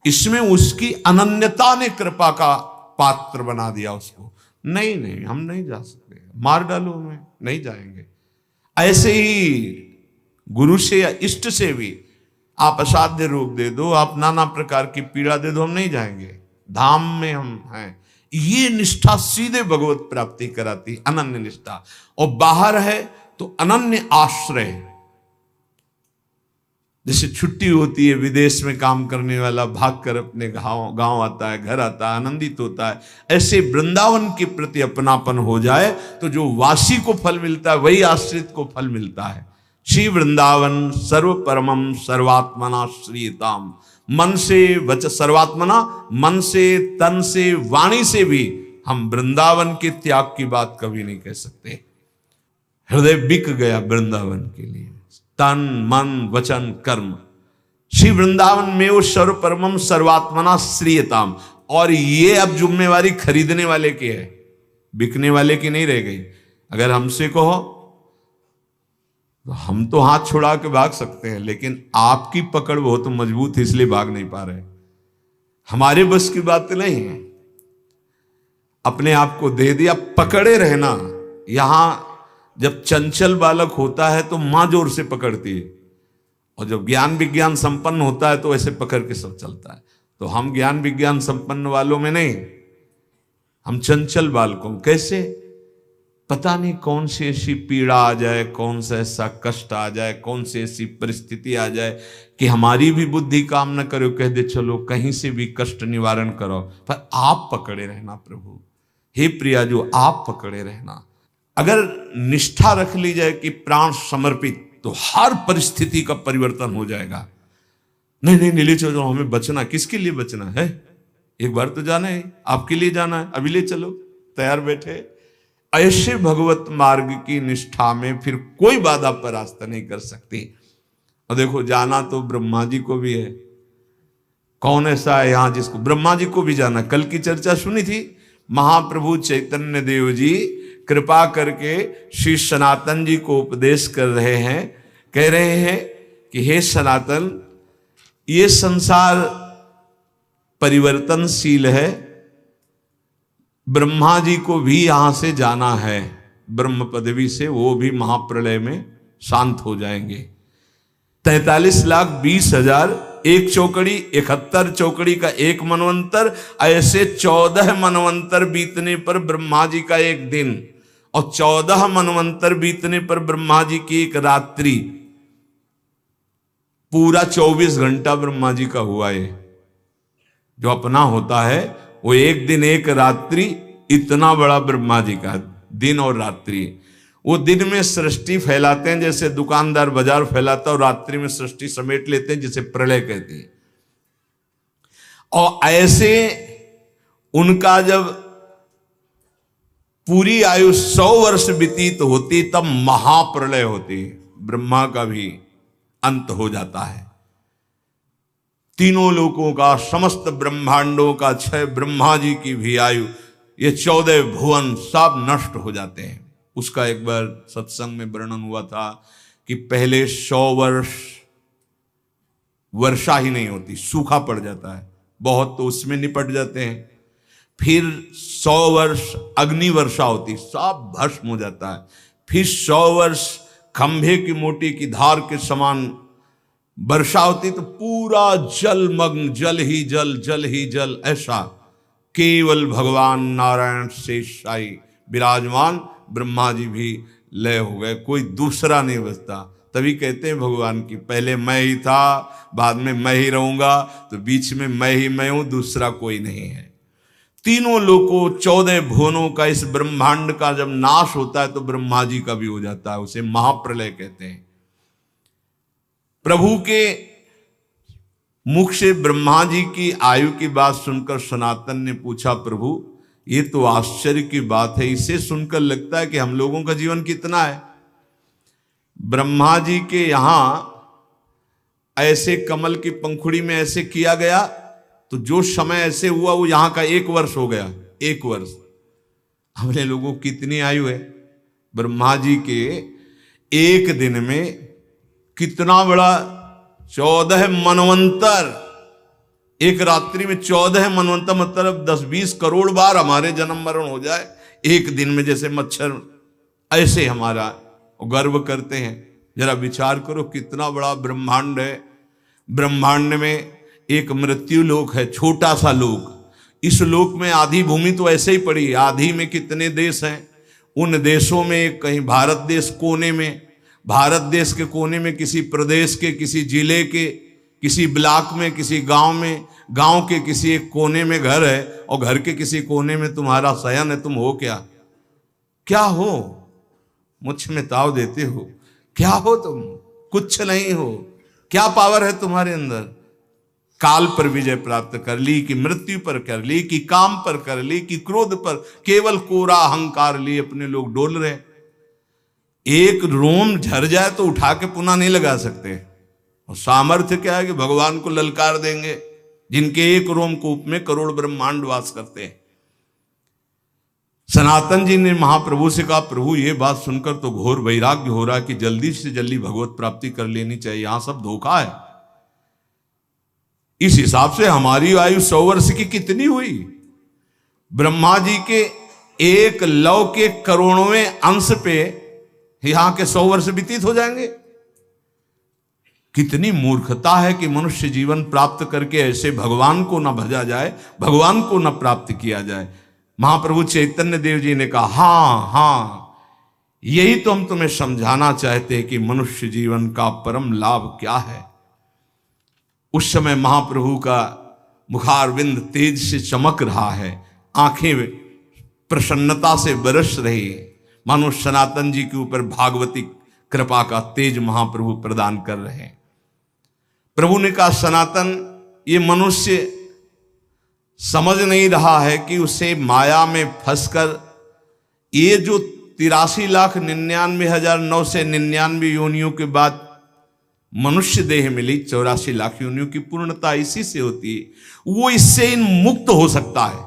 इसमें उसकी अनन्यता ने कृपा का पात्र बना दिया उसको। नहीं नहीं, हम नहीं जा सकते, मार डालो हमें, नहीं जाएंगे। ऐसे ही गुरु से या इष्ट से भी आप असाध्य रोग दे दो, आप नाना प्रकार की पीड़ा दे दो, हम नहीं जाएंगे। धाम में हम हैं। ये निष्ठा सीधे भगवत प्राप्ति कराती, अनन्य निष्ठा। और बाहर है तो अनन्य आश्रय। जैसे छुट्टी होती है, विदेश में काम करने वाला भागकर अपने गांव आता है, घर आता है, आनंदित होता है, ऐसे वृंदावन के प्रति अपनापन हो जाए तो जो वासी को फल मिलता है वही आश्रित को फल मिलता है। श्री वृंदावन सर्व परमम सर्वात्मना श्रीताम। मन से सर्वात्मना, मन से, तन से, वाणी से भी हम वृंदावन के त्याग की बात कभी नहीं कह सकते। हृदय बिक गया वृंदावन के लिए, तन मन वचन कर्म। श्री वृंदावन में वो सर्व परमम सर्वात्मना श्रीयताम। और ये अब जिम्मेवारी खरीदने वाले की है, बिकने वाले की नहीं रह गई। अगर हमसे कहो तो हम तो हाथ छुड़ा के भाग सकते हैं, लेकिन आपकी पकड़ बहुत मजबूत है, इसलिए भाग नहीं पा रहे। हमारे बस की बात नहीं है। अपने आप को दे दिया, पकड़े रहना। यहां जब चंचल बालक होता है तो मां जोर से पकड़ती है, और जब ज्ञान विज्ञान संपन्न होता है तो ऐसे पकड़ के सब चलता है। तो हम ज्ञान विज्ञान संपन्न वालों में नहीं, हम चंचल बालकों। कैसे? पता नहीं कौन सी ऐसी पीड़ा आ जाए, कौन सा ऐसा कष्ट आ जाए, कौन सी ऐसी परिस्थिति आ जाए कि हमारी भी बुद्धि काम न करे, कह दे चलो कहीं से भी कष्ट निवारण करो। पर आप पकड़े रहना प्रभु, हे प्रिया जो आप पकड़े रहना। अगर निष्ठा रख ली जाए कि प्राण समर्पित, तो हर परिस्थिति का परिवर्तन हो जाएगा। नहीं नहीं नीले चलो, हमें बचना, किसके लिए बचना है? एक बार तो जाना है, आपके लिए जाना है, अभी ले चलो, तैयार बैठे। ऐसे भगवत मार्ग की निष्ठा में फिर कोई बाधा परास्त नहीं कर सकती। और देखो, जाना तो ब्रह्मा जी को भी है। कौन ऐसा है यहां जिसको? ब्रह्मा जी को भी जाना। कल की चर्चा सुनी थी, महाप्रभु चैतन्य देव जी कृपा करके श्री सनातन जी को उपदेश कर रहे हैं, कह रहे हैं कि हे सनातन, ये संसार परिवर्तनशील है, ब्रह्मा जी को भी यहां से जाना है, ब्रह्म पदवी से वो भी महाप्रलय में शांत हो जाएंगे। 43,20,000 एक चौकड़ी, 71 चौकड़ी का एक मनवंतर, ऐसे 14 मनवंतर बीतने पर ब्रह्मा जी का एक दिन, और 14 मनवंतर बीतने पर ब्रह्मा जी की एक रात्रि, पूरा 24 घंटा ब्रह्मा जी का हुआ। ये जो अपना होता है वो एक दिन एक रात्रि, इतना बड़ा ब्रह्मा जी का दिन और रात्रि। वो दिन में सृष्टि फैलाते हैं जैसे दुकानदार बाजार फैलाता है, और रात्रि में सृष्टि समेट लेते हैं जिसे प्रलय कहते हैं। और ऐसे उनका जब पूरी आयु 100 वर्ष व्यतीत होती तब महाप्रलय होती, ब्रह्मा का भी अंत हो जाता है। तीनों लोकों का, समस्त ब्रह्मांडों का क्षय, ब्रह्मा जी की भी आयु, ये 14 भुवन सब नष्ट हो जाते हैं। उसका एक बार सत्संग में वर्णन हुआ था कि पहले 100 वर्ष वर्षा ही नहीं होती, सूखा पड़ जाता है बहुत, तो उसमें निपट जाते हैं। फिर 100 वर्ष अग्नि वर्षा होती, सब भस्म हो जाता है। फिर 100 वर्ष खंभे की मोटी की धार के समान वर्षा होती, तो पूरा जलमग्न, जल ही जल, जल ही जल, ऐसा केवल भगवान नारायण शेषशायी विराजमान, ब्रह्मा जी भी लय हो गए, कोई दूसरा नहीं बचता। तभी कहते हैं भगवान की, पहले मैं ही था, बाद में मैं ही रहूंगा, तो बीच में मैं ही मैं हूं, दूसरा कोई नहीं है। तीनों लोगों, 14 भुवनों का, इस ब्रह्मांड का जब नाश होता है तो ब्रह्मा जी का भी हो जाता है, उसे महाप्रलय कहते हैं। प्रभु के मुख से ब्रह्मा जी की आयु की बात सुनकर सनातन ने पूछा, प्रभु ये तो आश्चर्य की बात है, इसे सुनकर लगता है कि हम लोगों का जीवन कितना है। ब्रह्मा जी के यहां ऐसे कमल की पंखुड़ी में ऐसे किया गया, तो जो समय ऐसे हुआ वो यहां का 1 वर्ष हो गया। 1 वर्ष हमने लोगों की कितनी आयु है? ब्रह्मा जी के एक दिन में कितना बड़ा 14 मनवंतर, एक रात्रि में 14 मनवंतर, मतलब 10-20 करोड़ बार हमारे जन्म मरण हो जाए एक दिन में, जैसे मच्छर, ऐसे हमारा गर्व करते हैं। जरा विचार करो कितना बड़ा ब्रह्मांड है। ब्रह्मांड में एक मृत्यु लोक है, छोटा सा लोक। इस लोक में आधी भूमि तो ऐसे ही पड़ी, आधी में कितने देश हैं, उन देशों में कहीं भारत देश कोने में, भारत देश के कोने में, किसी प्रदेश के, किसी जिले के, किसी ब्लॉक में, किसी गांव में, गांव के किसी एक कोने में घर है और घर के किसी कोने में तुम्हारा शयन है, तुम हो क्या? क्या हो? मुझ में ताव देते हो, क्या हो तुम? कुछ नहीं हो। क्या पावर है तुम्हारे अंदर? काल पर विजय प्राप्त कर ली, कि मृत्यु पर कर ली, कि काम पर कर ली, कि क्रोध पर? केवल कोरा अहंकार लिए अपने लोग डोल रहे। एक रोम झर जाए तो उठा के पुनः नहीं लगा सकते। और सामर्थ्य क्या है कि भगवान को ललकार देंगे, जिनके एक रोमकूप में करोड़ ब्रह्मांड वास करते हैं। सनातन जी ने महाप्रभु से कहा, प्रभु ये बात सुनकर तो घोर वैराग्य हो रहा है कि जल्दी से जल्दी भगवत प्राप्ति कर लेनी चाहिए, यहां सब धोखा है। इस हिसाब से हमारी आयु 100 वर्ष की कितनी हुई? ब्रह्मा जी के एक लव के करोड़वें अंश पे यहां के 100 वर्ष व्यतीत हो जाएंगे। कितनी मूर्खता है कि मनुष्य जीवन प्राप्त करके ऐसे भगवान को न भजा जाए, भगवान को न प्राप्त किया जाए। महाप्रभु चैतन्य देव जी ने कहा, हाँ यही तो हम तुम्हें समझाना चाहते हैं कि मनुष्य जीवन का परम लाभ क्या है। उस समय महाप्रभु का मुखारविंद तेज से चमक रहा है, आंखें प्रसन्नता से बरस रही, मानो सनातन जी के ऊपर भागवती कृपा का तेज महाप्रभु प्रदान कर रहे हैं। प्रभु ने कहा, सनातन ये मनुष्य समझ नहीं रहा है कि उसे माया में फंसकर ये जो 83,99,999 योनियों के बाद मनुष्य देह मिली, 84 लाख योनियों की पूर्णता इसी से होती है, वो इससे मुक्त हो सकता है।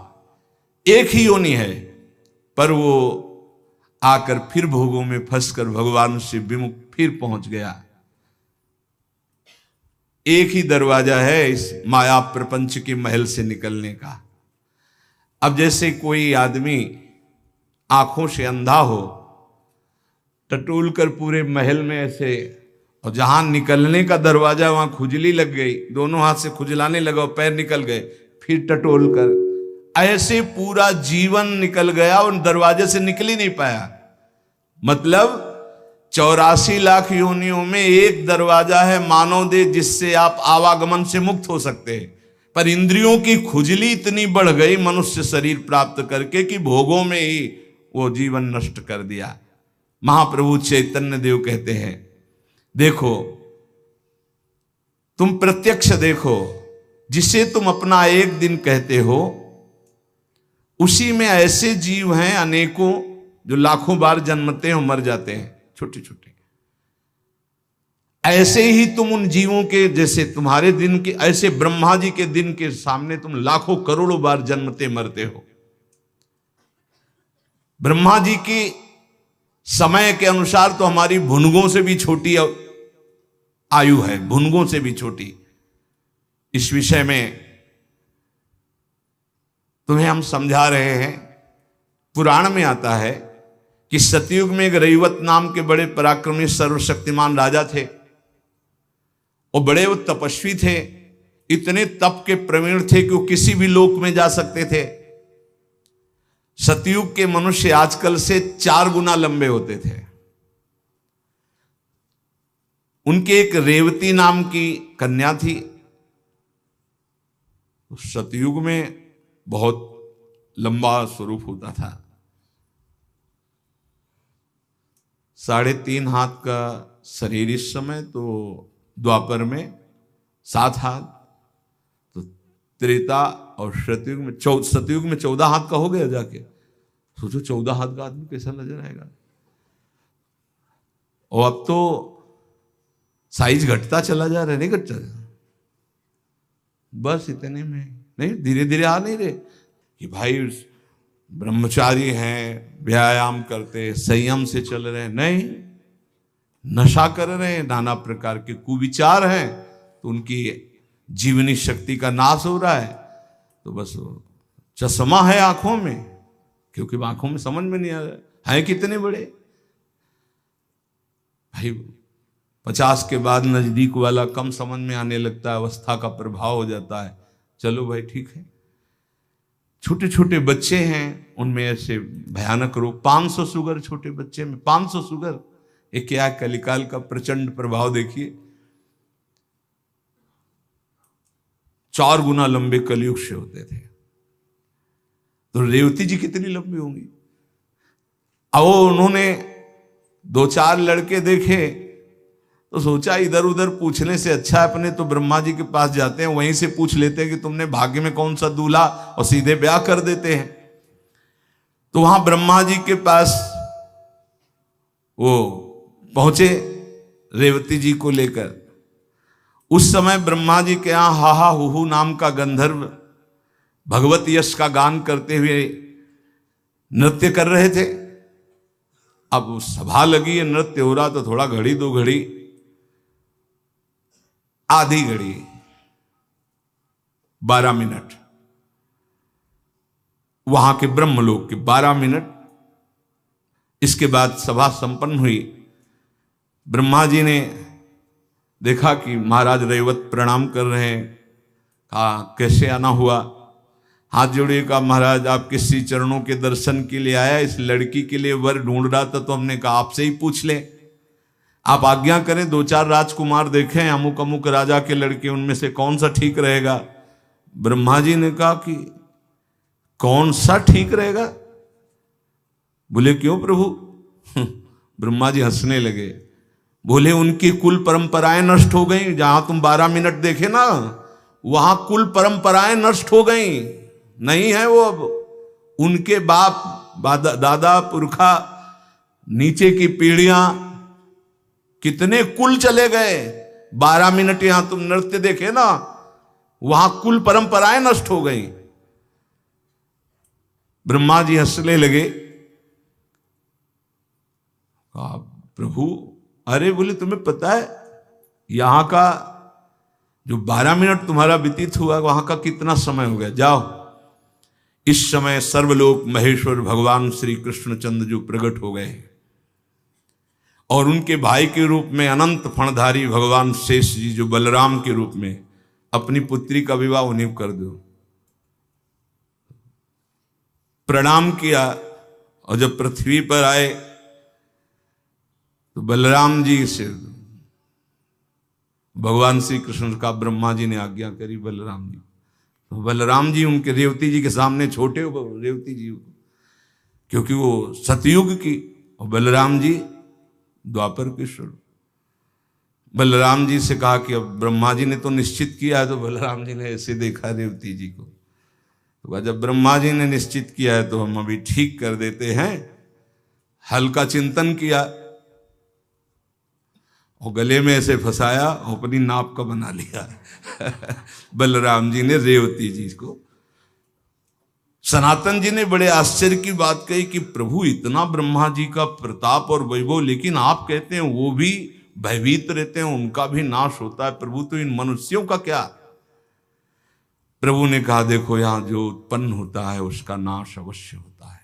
एक ही योनि है, पर वो आकर फिर भोगों में फंसकर भगवान से विमुख फिर पहुंच गया। एक ही दरवाजा है इस माया प्रपंच के महल से निकलने का। अब जैसे कोई आदमी आंखों से अंधा हो, टटोल कर पूरे महल में ऐसे, और जहां निकलने का दरवाजा वहां खुजली लग गई, दोनों हाथ से खुजलाने लगा, पैर निकल गए, फिर टटोल कर ऐसे पूरा जीवन निकल गया और दरवाजे से निकल ही नहीं पाया। मतलब 84 लाख योनियों में एक दरवाजा है मानव देह, जिससे आप आवागमन से मुक्त हो सकते हैं। पर इंद्रियों की खुजली इतनी बढ़ गई मनुष्य शरीर प्राप्त करके कि भोगों में ही वो जीवन नष्ट कर दिया। महाप्रभु चैतन्य देव कहते हैं, देखो तुम प्रत्यक्ष देखो, जिसे तुम अपना एक दिन कहते हो, उसी में ऐसे जीव हैं अनेकों जो लाखों बार जन्मते हैं और मर जाते हैं, छोटे छोटे। ऐसे ही तुम उन जीवों के, जैसे तुम्हारे दिन के, ऐसे ब्रह्मा जी के दिन के सामने तुम लाखों करोड़ों बार जन्मते मरते हो। ब्रह्मा जी की समय के अनुसार तो हमारी भुनगों से भी छोटी आयु है, भुनगों से भी छोटी। इस विषय में तुम्हें हम समझा रहे हैं। पुराण में आता है कि सतयुग में एक रैवत नाम के बड़े पराक्रमी सर्वशक्तिमान राजा थे, और बड़े वो तपस्वी थे, इतने तप के प्रवीण थे कि वो किसी भी लोक में जा सकते थे। सतयुग के मनुष्य आजकल से 4 गुना लंबे होते थे। उनके एक रेवती नाम की कन्या थी। सतयुग में बहुत लंबा स्वरूप होता था, 3.5 हाथ का शरीर इस समय, तो द्वापर में 7 हाथ, तो त्रेता और सतयुग में सतयुग में 14 हाथ का हो गया जाके। सोचो 14 हाथ का आदमी कैसा नजर आएगा। और अब तो साइज घटता चला जा रहा है, नहीं घटता, बस इतने में नहीं, धीरे धीरे आ नहीं रहे कि भाई ब्रह्मचारी हैं, व्यायाम करते, संयम से चल रहे हैं, नहीं, नशा कर रहे हैं, नाना प्रकार के कुविचार हैं, तो उनकी जीवनी शक्ति का नाश हो रहा है। तो बस चश्मा है आंखों में, क्योंकि आंखों में समझ में नहीं आ रहा है कितने बड़े। भाई 50 के बाद नजदीक वाला कम समझ में आने लगता है, अवस्था का प्रभाव हो जाता है। चलो भाई ठीक है। छोटे छोटे बच्चे हैं, उनमें ऐसे भयानक रोग, 500 शुगर छोटे बच्चे में, 500 शुगर, ये क्या कलिकाल का प्रचंड प्रभाव देखिए, 4 गुना लंबे कलयुग से होते थे। तो रेवती जी कितनी लंबी होंगी। अब उन्होंने 2-4 लड़के देखे तो सोचा इधर उधर पूछने से अच्छा है अपने तो ब्रह्मा जी के पास जाते हैं, वहीं से पूछ लेते हैं कि तुमने भाग्य में कौन सा दूल्हा, और सीधे ब्याह कर देते हैं। तो वहां ब्रह्मा जी के पास वो पहुंचे रेवती जी को लेकर। उस समय ब्रह्मा जी के यहां हाहा हुहू नाम का गंधर्व भगवत यश का गान करते हुए नृत्य कर रहे थे। अब सभा लगी है, नृत्य हो रहा, तो थोड़ा घड़ी 2 घड़ी, आधी घड़ी, 12 मिनट, वहां के ब्रह्मलोक के 12 मिनट। इसके बाद सभा संपन्न हुई। ब्रह्मा जी ने देखा कि महाराज रेवत प्रणाम कर रहे हैं। कहा कैसे आना हुआ। हाथ जोड़िए, कहा महाराज आपके श्री चरणों के दर्शन के लिए आया, इस लड़की के लिए वर ढूंढ रहा था, तो हमने कहा आपसे ही पूछ लें, आप आज्ञा करें। 2-4 राजकुमार देखे हैं, अमुक अमुक राजा के लड़के, उनमें से कौन सा ठीक रहेगा। ब्रह्मा जी ने कहा कि कौन सा ठीक रहेगा। बोले क्यों प्रभु। ब्रह्मा जी हंसने लगे, बोले उनकी कुल परंपराएं नष्ट हो गई। जहां तुम 12 मिनट देखे ना, वहां कुल परंपराएं नष्ट हो गई, नहीं है वो। अब उनके बाप दादा पुरखा नीचे की पीढ़ियां, कितने कुल चले गए। 12 मिनट यहां तुम नृत्य देखे ना, वहां कुल परंपराएं नष्ट हो गई। ब्रह्मा जी हंसने लगे। कहा प्रभु, अरे बोले तुम्हें पता है यहां का जो 12 मिनट तुम्हारा व्यतीत हुआ, वहां का कितना समय हो गया। जाओ, इस समय सर्वलोक महेश्वर भगवान श्री कृष्णचंद्र जो प्रकट हो गए और उनके भाई के रूप में अनंत फणधारी भगवान शेष जी जो बलराम के रूप में, अपनी पुत्री का विवाह उन्हें कर दो। प्रणाम किया और जब पृथ्वी पर आए तो बलराम जी से भगवान श्री कृष्ण का ब्रह्मा जी ने आज्ञा करी बलराम जी। तो बलराम जी उनके रेवती जी के सामने छोटे हो रेवती जी, क्योंकि वो सतयुग की और बलराम जी द्वापर के स्वरूप। बलराम जी से कहा कि अब ब्रह्मा जी ने तो निश्चित किया है, तो बलराम जी ने ऐसे देखा रेवती जी को, तो जब ब्रह्मा जी ने निश्चित किया है तो हम अभी ठीक कर देते हैं। हल्का चिंतन किया और गले में ऐसे फंसाया और अपनी नाप का बना लिया। बलराम जी ने रेवती जी को। सनातन जी ने बड़े आश्चर्य की बात कही कि प्रभु इतना ब्रह्मा जी का प्रताप और वैभव, लेकिन आप कहते हैं वो भी भयभीत रहते हैं, उनका भी नाश होता है। प्रभु तो इन मनुष्यों का क्या। प्रभु ने कहा देखो, यहां जो उत्पन्न होता है उसका नाश अवश्य होता है,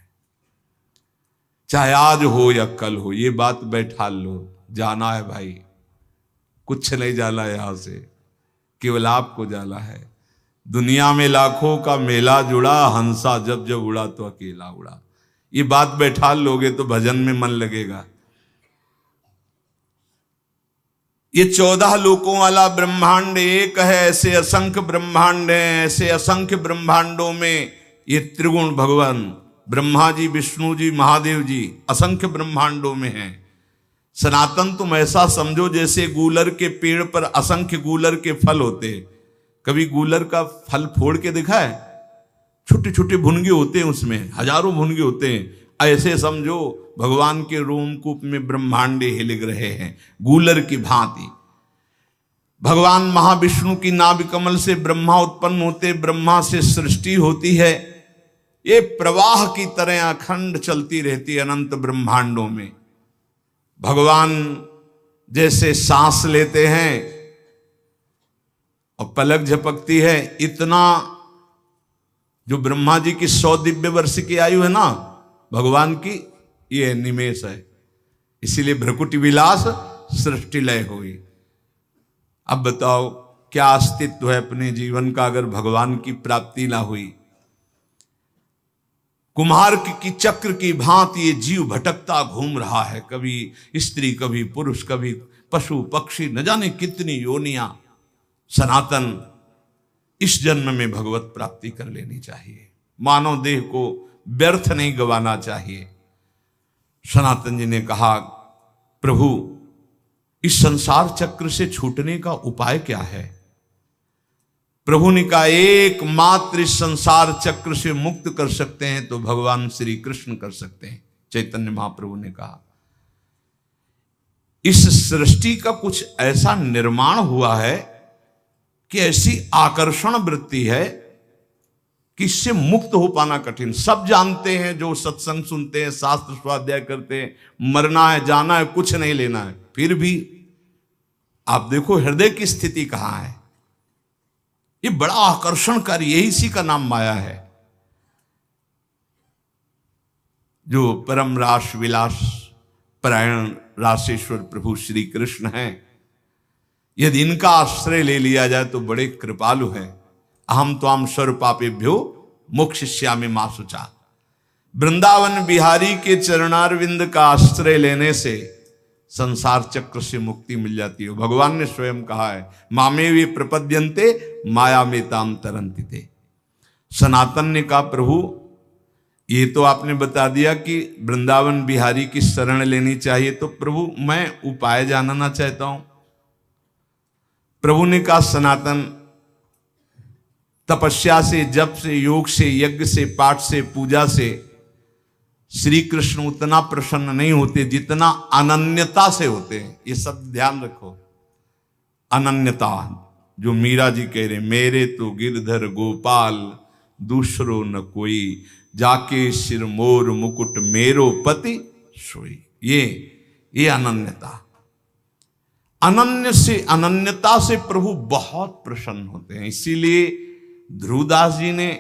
चाहे आज हो या कल हो। ये बात बैठा लो, जाना है भाई, कुछ नहीं जाना यहां से, केवल आपको जाना है। दुनिया में लाखों का मेला जुड़ा, हंसा जब जब उड़ा तो अकेला उड़ा। ये बात बैठा लोगे तो भजन में मन लगेगा। ये 14 लोकों वाला ब्रह्मांड एक है, ऐसे असंख्य ब्रह्मांड हैं। ऐसे असंख्य ब्रह्मांडों में ये त्रिगुण भगवान ब्रह्मा जी, विष्णु जी, महादेव जी असंख्य ब्रह्मांडों में हैं। सनातन तुम ऐसा समझो जैसे गूलर के पेड़ पर असंख्य गूलर के फल होते। कभी गूलर का फल फोड़ के देखा है? छोटे छोटे भुनगे होते हैं, उसमें हजारों भुनगे होते हैं। ऐसे समझो भगवान के रोमकूप में ब्रह्मांडे हिल रहे हैं गूलर की भांति। भगवान महाविष्णु की नाभि कमल से ब्रह्मा उत्पन्न होते, ब्रह्मा से सृष्टि होती है। ये प्रवाह की तरह अखंड चलती रहती है अनंत ब्रह्मांडों में। भगवान जैसे सांस लेते हैं और पलक झपकती है, इतना जो ब्रह्मा जी की 100 दिव्य वर्ष की आयु है ना, भगवान की ये निमेष है। इसीलिए भ्रकुटी विलास सृष्टि लय हुई। अब बताओ क्या अस्तित्व है अपने जीवन का अगर भगवान की प्राप्ति ना हुई। कुम्हार की चक्र की भांति ये जीव भटकता घूम रहा है, कभी स्त्री कभी पुरुष कभी पशु पक्षी, न जाने कितनी योनियां। सनातन इस जन्म में भगवत प्राप्ति कर लेनी चाहिए, मानव देह को व्यर्थ नहीं गंवाना चाहिए। सनातन जी ने कहा, प्रभु इस संसार चक्र से छूटने का उपाय क्या है? प्रभु ने कहा, एकमात्र इस संसार चक्र से मुक्त कर सकते हैं तो भगवान श्री कृष्ण कर सकते हैं। चैतन्य महाप्रभु ने कहा, इस सृष्टि का कुछ ऐसा निर्माण हुआ है कि ऐसी आकर्षण वृत्ति है कि इससे मुक्त हो पाना कठिन। सब जानते हैं, जो सत्संग सुनते हैं, शास्त्र स्वाध्याय करते हैं, मरना है जाना है कुछ नहीं लेना है, फिर भी आप देखो हृदय की स्थिति कहां है। ये बड़ा आकर्षणकारी, यही इसी का नाम माया है। जो परम रास विलास परायण रासेश्वर प्रभु श्री कृष्ण हैं, यदि इनका आश्रय ले लिया जाए तो बड़े कृपालु हैं। अहम त्वाम सर्व पापेभ्यो मोक्षयिष्यामि मा शुचा। वृंदावन बिहारी के चरणारविंद का आश्रय लेने से संसार चक्र से मुक्ति मिल जाती है। भगवान ने स्वयं कहा है, मामे वे प्रपद्यन्ते माया में ताम तरंति ते। सनातन ने कहा, प्रभु ये तो आपने बता दिया कि वृंदावन बिहारी की शरण लेनी चाहिए, तो प्रभु मैं उपाय जानना चाहता हूं। प्रभु ने कहा, सनातन तपस्या से, जप से, योग से, यज्ञ से, पाठ से, पूजा से श्री कृष्ण उतना प्रसन्न नहीं होते जितना अनन्यता से होते हैं। ये सब ध्यान रखो। अनन्यता, जो मीरा जी कह रहे, मेरे तो गिरधर गोपाल दूसरो न कोई, जाके सिर मोर मुकुट मेरो पति सोई। ये अनन्यता, अनन्यता से प्रभु बहुत प्रसन्न होते हैं। इसीलिए ध्रुवदास जी ने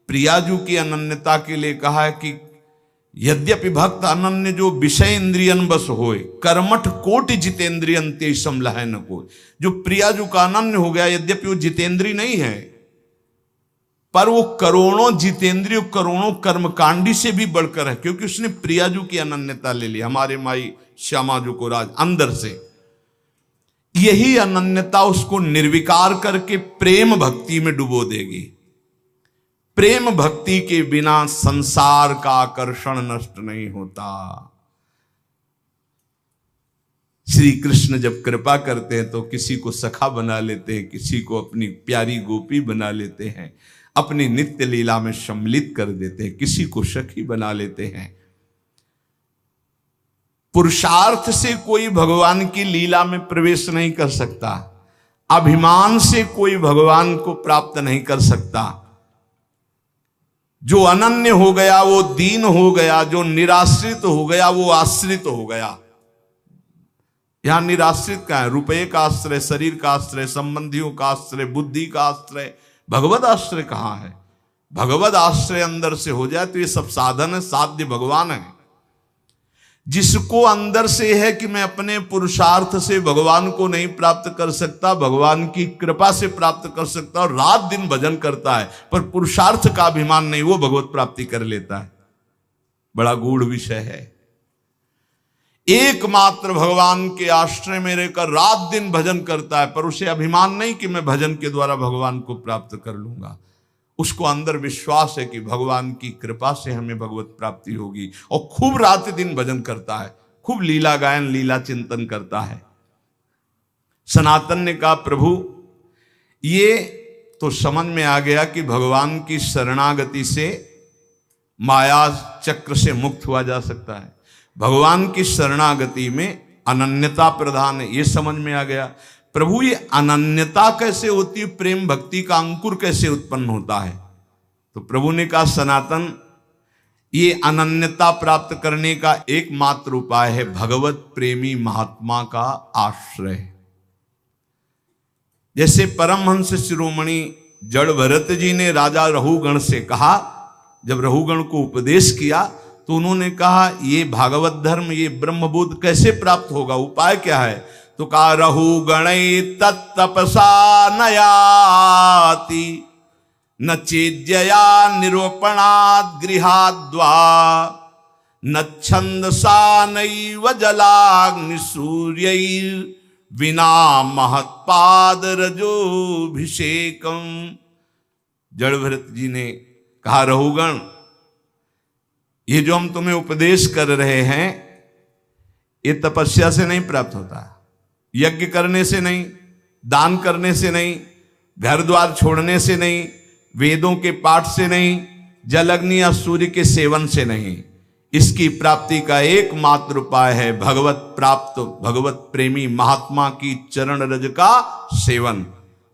प्रियाजू की अनन्यता के लिए कहा है कि यद्यपि भक्त अनन्य जो विषय इंद्रियन बस होए, कर्मठ कोटि जितेंद्रियन ते समलह न कोई। जो प्रियाजू का अनन्य हो गया, यद्यपि वो जितेंद्री नहीं है, पर वो करोड़ों जितेंद्रियों, करोड़ों कर्मकांडी से भी बढ़कर है, क्योंकि उसने प्रियाजू की अनन्यता ले ली। हमारे माई श्यामाजू को राज अंदर से यही अनन्यता उसको निर्विकार करके प्रेम भक्ति में डुबो देगी। प्रेम भक्ति के बिना संसार का आकर्षण नष्ट नहीं होता। श्री कृष्ण जब कृपा करते हैं तो किसी को सखा बना लेते हैं, किसी को अपनी प्यारी गोपी बना लेते हैं, अपनी नित्य लीला में सम्मिलित कर देते हैं, किसी को सखी बना लेते हैं। पुरुषार्थ से कोई भगवान की लीला में प्रवेश नहीं कर सकता, अभिमान से कोई भगवान को प्राप्त नहीं कर सकता। जो अनन्य हो गया वो दीन हो गया, जो निराश्रित हो गया वो आश्रित हो गया। यहां निराश्रित का है, रुपये का आश्रय, शरीर का आश्रय, संबंधियों का आश्रय, बुद्धि का आश्रय, भगवत आश्रय कहां है? भगवत आश्रय अंदर से हो जाए तो ये सब साधन है, साध्य भगवान है। जिसको अंदर से है कि मैं अपने पुरुषार्थ से भगवान को नहीं प्राप्त कर सकता, भगवान की कृपा से प्राप्त कर सकता, और रात दिन भजन करता है, पर पुरुषार्थ का अभिमान नहीं, वो भगवत प्राप्ति कर लेता है। बड़ा गूढ़ विषय है। एकमात्र भगवान के आश्रय में रहकर रात दिन भजन करता है, पर उसे अभिमान नहीं कि मैं भजन के द्वारा भगवान को प्राप्त कर लूंगा। उसको अंदर विश्वास है कि भगवान की कृपा से हमें भगवत प्राप्ति होगी, और खूब रात दिन भजन करता है, खूब लीला गायन, लीला चिंतन करता है। सनातन ने कहा, प्रभु ये तो समझ में आ गया कि भगवान की शरणागति से माया चक्र से मुक्त हुआ जा सकता है। भगवान की शरणागति में अनन्यता प्रधान है, ये समझ में आ गया। प्रभु ये अनन्यता कैसे होती है, प्रेम भक्ति का अंकुर कैसे उत्पन्न होता है? तो प्रभु ने कहा, सनातन ये अनन्यता प्राप्त करने का एकमात्र उपाय है भगवत प्रेमी महात्मा का आश्रय। जैसे परमहंस शिरोमणि जड़ भरत जी ने राजा रहुगण से कहा, जब रहुगण को उपदेश किया तो उन्होंने कहा, ये भागवत धर्म, ये ब्रह्मबोध कैसे प्राप्त होगा, उपाय क्या है? तो कहा, रहुगणै तत्तपसा नयाति न चेद्यया निरूपणात् गृहाद्वा न छंदसा नैव जलाग्निसूर्यैर् विना महत्पाद रजोभिषेकम। जड़भरत जी ने कहा, रहुगण, ये जो हम तुम्हें उपदेश कर रहे हैं ये तपस्या से नहीं प्राप्त होता, यज्ञ करने से नहीं, दान करने से नहीं, घर द्वार छोड़ने से नहीं, वेदों के पाठ से नहीं, जल अग्नि या सूर्य के सेवन से नहीं। इसकी प्राप्ति का एकमात्र उपाय है भगवत प्राप्त, भगवत प्रेमी महात्मा की चरण रज का सेवन।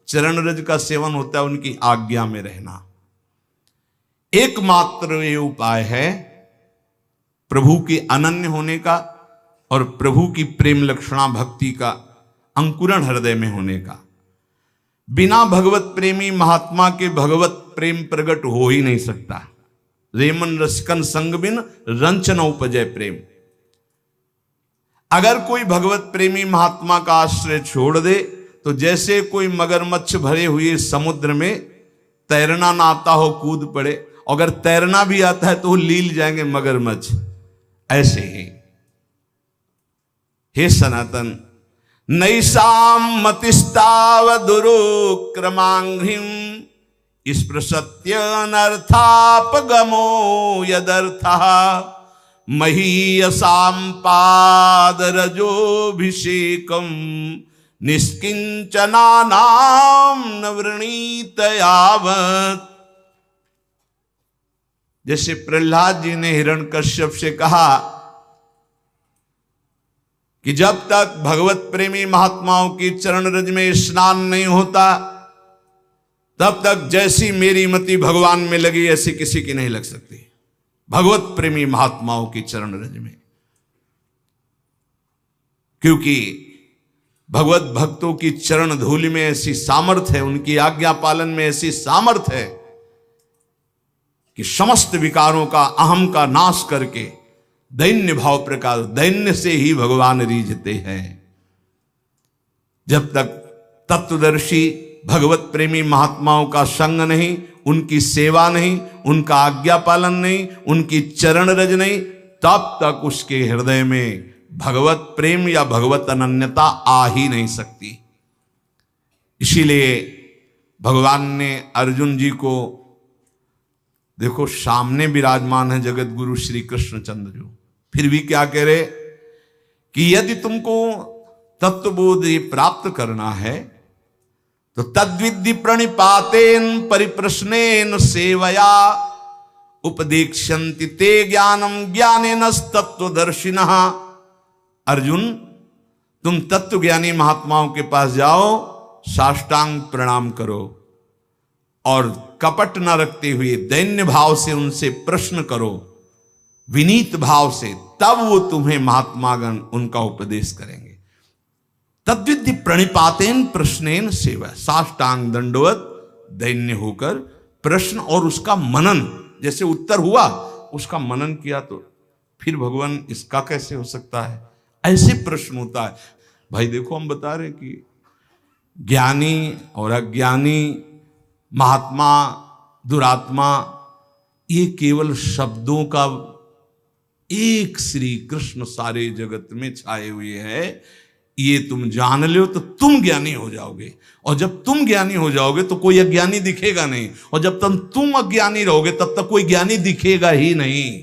चरण रज का सेवन होता है उनकी आज्ञा में रहना। एकमात्र ये उपाय है प्रभु के अनन्य होने का और प्रभु की प्रेम लक्षणा भक्ति का अंकुरण हृदय में होने का। बिना भगवत प्रेमी महात्मा के भगवत प्रेम प्रकट हो ही नहीं सकता। रेमन रसिकन संग बिन रंच न उपजय प्रेम। अगर कोई भगवत प्रेमी महात्मा का आश्रय छोड़ दे तो जैसे कोई मगरमच्छ भरे हुए समुद्र में तैरना ना आता हो कूद पड़े, अगर तैरना भी आता है तो वो लील जाएंगे मगरमच्छ। ऐसे ही हे सनातन, नैषाम मतिस्तावदुरुक्रमांघ्रिम स्पृशत्य अनर्थापगमो यदर्थः महीयसाम पादरजोभिषेकम निष्किंचनानाम न वृणीत यावत्। जैसे प्रहलाद जी ने हिरण्यकश्यप से कहा कि जब तक भगवत प्रेमी महात्माओं की चरण रज में स्नान नहीं होता तब तक जैसी मेरी मति भगवान में लगी ऐसी किसी की नहीं लग सकती। भगवत प्रेमी महात्माओं की चरण रज में, क्योंकि भगवत भक्तों की चरण धूलि में ऐसी सामर्थ्य है, उनकी आज्ञा पालन में ऐसी सामर्थ्य है कि समस्त विकारों का, अहम का नाश करके दैन्य भाव प्रकार, दैन्य से ही भगवान रीझते हैं। जब तक तत्वदर्शी भगवत प्रेमी महात्माओं का संग नहीं, उनकी सेवा नहीं, उनका आज्ञा पालन नहीं, उनकी चरण रज नहीं, तब तक उसके हृदय में भगवत प्रेम या भगवत अनन्यता आ ही नहीं सकती। इसीलिए भगवान ने अर्जुन जी को, देखो सामने विराजमान है जगत गुरु श्री कृष्णचंद्र जी, फिर भी क्या कह रहे कि यदि तुमको तत्वबोध प्राप्त करना है तो तद्विद्धि प्रणिपातेन परिप्रश्नेन सेवया उपदेक्ष्यन्ति ते ज्ञानम ज्ञानेन तत्वदर्शिनः। अर्जुन, तुम तत्वज्ञानी महात्माओं के पास जाओ, साष्टांग प्रणाम करो और कपट न रखते हुए दैन्य भाव से उनसे प्रश्न करो, विनीत भाव से, तब वो तुम्हें महात्मागण उनका उपदेश करेंगे। तद्विद्धि प्रणिपातेन प्रश्नेन सेवा, साष्टांग दंडवत दैन्य होकर प्रश्न और उसका मनन, जैसे उत्तर हुआ उसका मनन किया तो फिर भगवान इसका कैसे हो सकता है, ऐसे प्रश्न होता है। भाई देखो, हम बता रहे कि ज्ञानी और अज्ञानी, महात्मा दुरात्मा, ये केवल शब्दों का एक श्री कृष्ण सारे जगत में छाए हुए हैं। ये तुम जान लो तो तुम ज्ञानी हो जाओगे, और जब तुम ज्ञानी हो जाओगे तो कोई अज्ञानी दिखेगा नहीं, और जब तक तुम अज्ञानी रहोगे तब तक कोई ज्ञानी दिखेगा ही नहीं।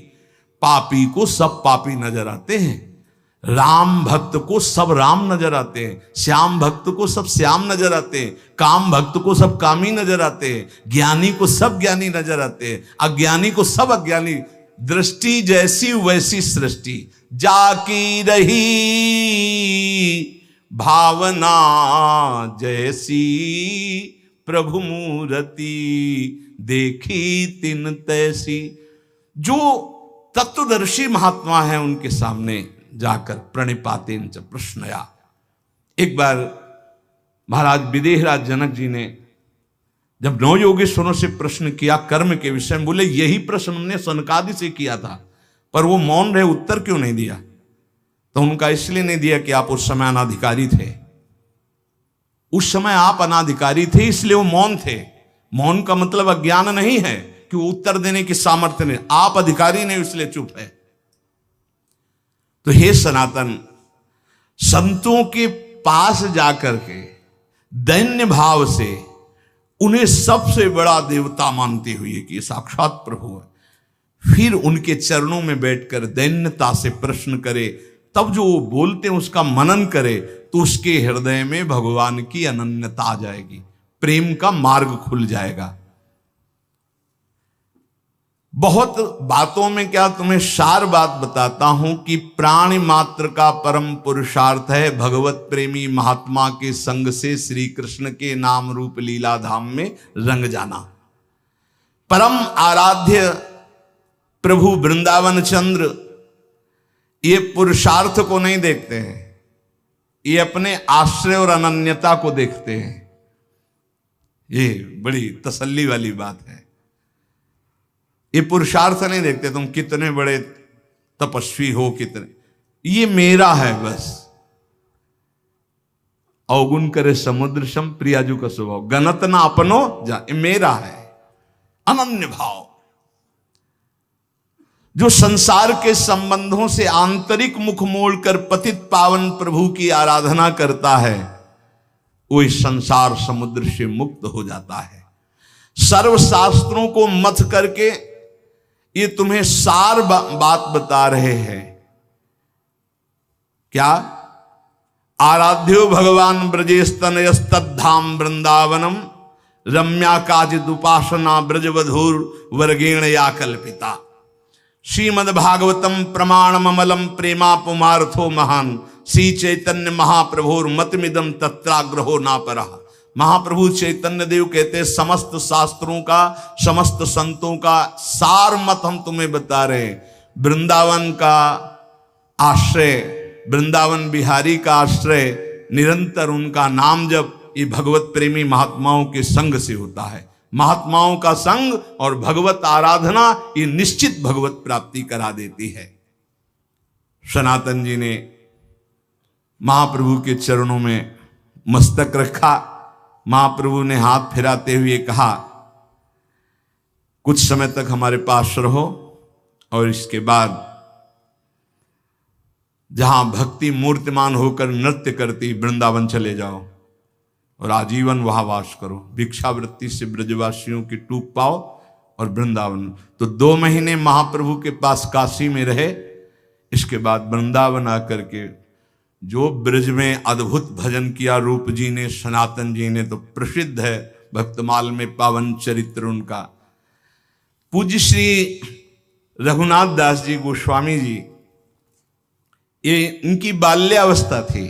पापी को सब पापी नजर आते हैं, राम भक्त को सब राम नजर आते हैं, श्याम भक्त को सब श्याम नजर आते हैं, काम भक्त को सब कामी नजर आते हैं, ज्ञानी को सब ज्ञानी नजर आते हैं, अज्ञानी को सब अज्ञानी। दृष्टि जैसी वैसी सृष्टि, जाकी रही भावना जैसी, प्रभु मूर्ति देखी तिन तैसी। जो तत्वदर्शी महात्मा है उनके सामने जाकर प्रणिपातेन च प्रश्नया। एक बार महाराज विदेहराज जनक जी ने जब नौ योगेश्वरों से प्रश्न किया कर्म के विषय में, बोले यही प्रश्न हमने सनकादि से किया था, पर वो मौन रहे, उत्तर क्यों नहीं दिया? तो उनका इसलिए नहीं दिया कि आप उस समय अनाधिकारी थे, उस समय आप अनाधिकारी थे इसलिए वो मौन थे। मौन का मतलब अज्ञान नहीं है कि वो उत्तर देने की सामर्थ्य नहीं, आप अधिकारी नहीं इसलिए चुप है। तो हे सनातन, संतों के पास जाकर के दैन्य भाव से उन्हें सबसे बड़ा देवता मानते हुए कि साक्षात प्रभु है, फिर उनके चरणों में बैठकर दैन्यता से प्रश्न करे, तब जो वो बोलते हैं उसका मनन करे, तो उसके हृदय में भगवान की अनन्यता आ जाएगी, प्रेम का मार्ग खुल जाएगा। बहुत बातों में क्या तुम्हें सार बात बताता हूं कि प्राणी मात्र का परम पुरुषार्थ है भगवत प्रेमी महात्मा के संग से श्री कृष्ण के नाम रूप लीला धाम में रंग जाना। परम आराध्य प्रभु वृंदावन चंद्र ये पुरुषार्थ को नहीं देखते हैं, ये अपने आश्रय और अनन्यता को देखते हैं। ये बड़ी तसल्ली वाली बात है। ये पुरुषार्थ नहीं देखते तुम कितने बड़े तपस्वी हो, कितने, ये मेरा है बस। अवगुण करे समुद्र सम प्रियाजू का स्वभाव, गणत ना अपनो जा, ये मेरा है। अनन्य भाव जो संसार के संबंधों से आंतरिक मुख मोड़कर पतित पावन प्रभु की आराधना करता है, वो इस संसार समुद्र से मुक्त हो जाता है। सर्व शास्त्रों को मथ करके ये तुम्हें सार बात बता रहे हैं। क्या? आराध्यो भगवान ब्रजेस्तनयस्तद्धाम वृंदावनम रम्या काजिद उपासना ब्रजवधूर वर्गेण या कल्पिता। श्रीमद् भागवतम प्रमाणम अमलम प्रेमा पुमार्थो महान श्री चैतन्य महाप्रभुर मतमिदम तत्राग्रहो ना परा। महाप्रभु चैतन्य देव कहते हैं समस्त शास्त्रों का, समस्त संतों का सार मत हम तुम्हें बता रहे हैं। वृंदावन का आश्रय, वृंदावन बिहारी का आश्रय, निरंतर उनका नाम जप ये भगवत प्रेमी महात्माओं के संग से होता है। महात्माओं का संग और भगवत आराधना ये निश्चित भगवत प्राप्ति करा देती है। सनातन जी ने महाप्रभु के चरणों में मस्तक रखा। महाप्रभु ने हाथ फिराते हुए कहा, कुछ समय तक हमारे पास रहो और इसके बाद जहां भक्ति मूर्तिमान होकर नृत्य करती वृंदावन चले जाओ और आजीवन वहां वास करो। भिक्षावृत्ति से ब्रजवासियों की टूक पाओ और वृंदावन। तो 2 महीने महाप्रभु के पास काशी में रहे। इसके बाद वृंदावन आकर के जो ब्रज में अद्भुत भजन किया रूप जी ने, सनातन जी ने, तो प्रसिद्ध है भक्तमाल में पावन चरित्र उनका। पूज्य श्री रघुनाथ दास जी गोस्वामी जी, ये उनकी बाल्यावस्था थी।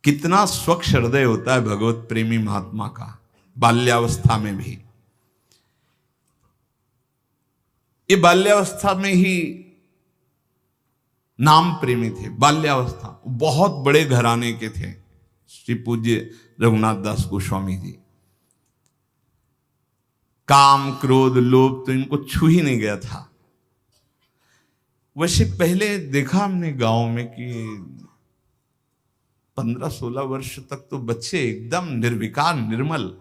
कितना स्वच्छ हृदय होता है भगवत प्रेमी महात्मा का, बाल्यावस्था में भी। ये बाल्यावस्था में ही नाम प्रेमी थे। बाल्यावस्था बहुत बड़े घराने के थे श्री पूज्य रघुनाथ दास गोस्वामी जी। काम क्रोध लोभ तो इनको छू ही नहीं गया था। वैसे पहले देखा हमने गांव में कि 15-16 वर्ष तक तो बच्चे एकदम निर्विकार निर्मल।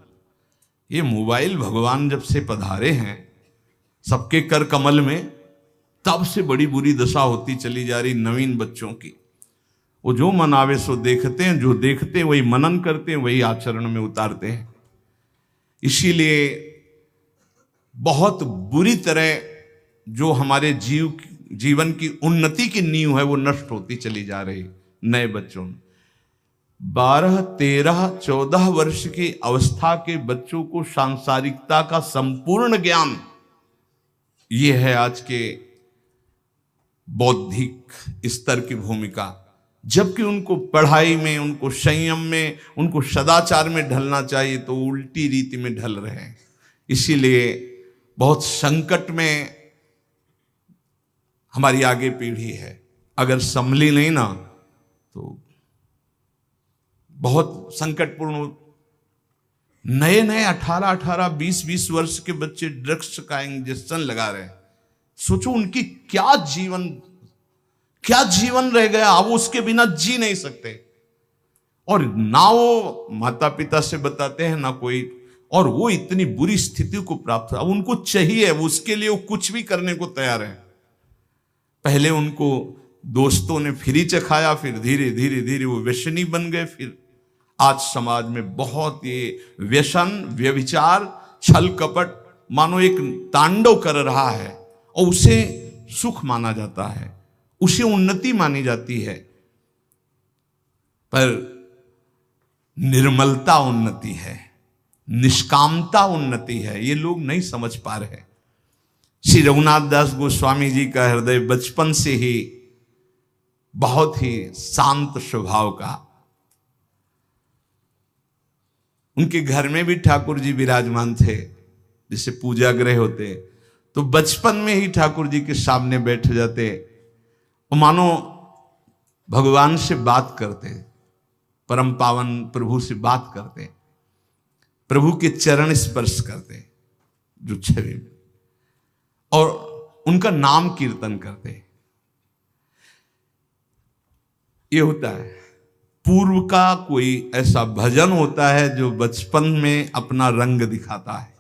ये मोबाइल भगवान जब से पधारे हैं सबके कर कमल में, तब से बड़ी बुरी दशा होती चली जा रही नवीन बच्चों की। वो जो मनावे सो देखते हैं, जो देखते हैं वही मनन करते हैं, वही आचरण में उतारते हैं। इसीलिए बहुत बुरी तरह जो हमारे जीवन की उन्नति की नींव है वो नष्ट होती चली जा रही नए बच्चों में। 12, 13, 14 वर्ष की अवस्था के बच्चों को सांसारिकता का संपूर्ण ज्ञान, ये है आज के बौद्धिक स्तर की भूमिका। जबकि उनको पढ़ाई में, उनको संयम में, उनको सदाचार में ढलना चाहिए तो उल्टी रीति में ढल रहे हैं। इसीलिए बहुत संकट में हमारी आगे पीढ़ी है। अगर संभली नहीं ना तो बहुत संकटपूर्ण। नए 18, 20 वर्ष के बच्चे ड्रग्स का इंजेक्शन लगा रहे हैं। सोचो उनकी क्या जीवन रह गया, अब उसके बिना जी नहीं सकते। और ना वो माता पिता से बताते हैं ना कोई, और वो इतनी बुरी स्थिति को प्राप्त, अब उनको चाहिए, उसके लिए वो कुछ भी करने को तैयार है। पहले उनको दोस्तों ने फ्री चखाया, फिर धीरे धीरे धीरे वो व्यसनी बन गए। फिर आज समाज में बहुत ये व्यसन, व्यभिचार, छल कपट मानो एक तांडव कर रहा है, और उसे सुख माना जाता है, उसे उन्नति मानी जाती है। पर निर्मलता उन्नति है, निष्कामता उन्नति है, ये लोग नहीं समझ पा रहे। श्री रघुनाथ दास गोस्वामी जी का हृदय बचपन से ही बहुत ही शांत स्वभाव का। उनके घर में भी ठाकुर जी विराजमान थे, जैसे पूजा गृह होते, तो बचपन में ही ठाकुर जी के सामने बैठ जाते और मानो भगवान से बात करते, परम पावन प्रभु से बात करते, प्रभु के चरण स्पर्श करते जो छवि में, और उनका नाम कीर्तन करते। ये होता है पूर्व का कोई ऐसा भजन होता है जो बचपन में अपना रंग दिखाता है,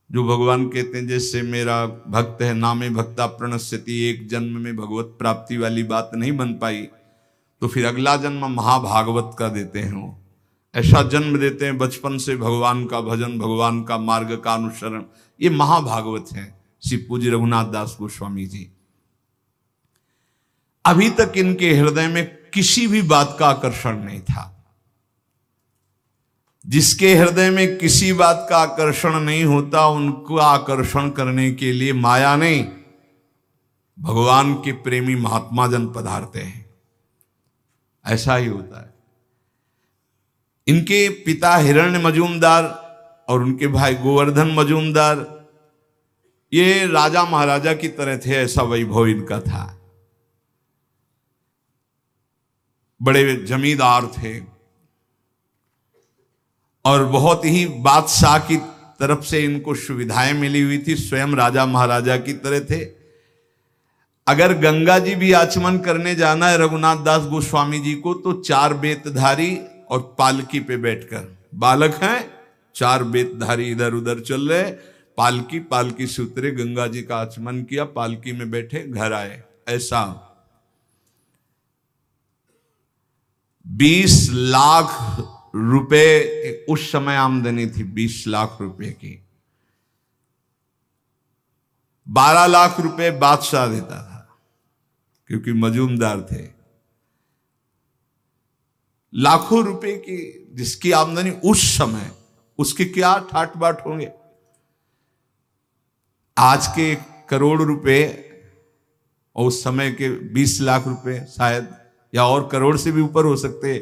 जो भगवान कहते हैं जैसे मेरा भक्त है नामे भक्ता प्रणश्यति, एक जन्म में भगवत प्राप्ति वाली बात नहीं बन पाई तो फिर अगला जन्म महाभागवत का देते हैं। वो ऐसा जन्म देते हैं बचपन से भगवान का भजन, भगवान का मार्ग का अनुसरण, ये महाभागवत है श्री पूज्य रघुनाथ दास गोस्वामी जी। अभी तक इनके हृदय में किसी भी बात का आकर्षण नहीं था। जिसके हृदय में किसी बात का आकर्षण नहीं होता, उनको आकर्षण करने के लिए माया नहीं, भगवान के प्रेमी महात्मा जन पधारते हैं। ऐसा ही होता है। इनके पिता हिरण्य मजूमदार और उनके भाई गोवर्धन मजूमदार ये राजा महाराजा की तरह थे, ऐसा वैभव इनका था। बड़े जमींदार थे और बहुत ही बादशाह की तरफ से इनको सुविधाएं मिली हुई थी, स्वयं राजा महाराजा की तरह थे। अगर गंगा जी भी आचमन करने जाना है रघुनाथ दास गोस्वामी जी को, तो 4 बेतधारी और पालकी पे बैठकर, बालक हैं 4 बेतधारी इधर उधर चल रहे, पालकी से उतरे, गंगा जी का आचमन किया, पालकी में बैठे, घर आए। ऐसा 20 लाख रुपए उस समय आमदनी थी, 20 लाख रुपए की। 12 लाख रुपए बादशाह देता था क्योंकि मजूमदार थे। लाखों रुपए की जिसकी आमदनी उस समय, उसके क्या ठाट बाट होंगे। आज के करोड़ रुपए और उस समय के 20 लाख रुपए शायद, या और करोड़ से भी ऊपर हो सकते।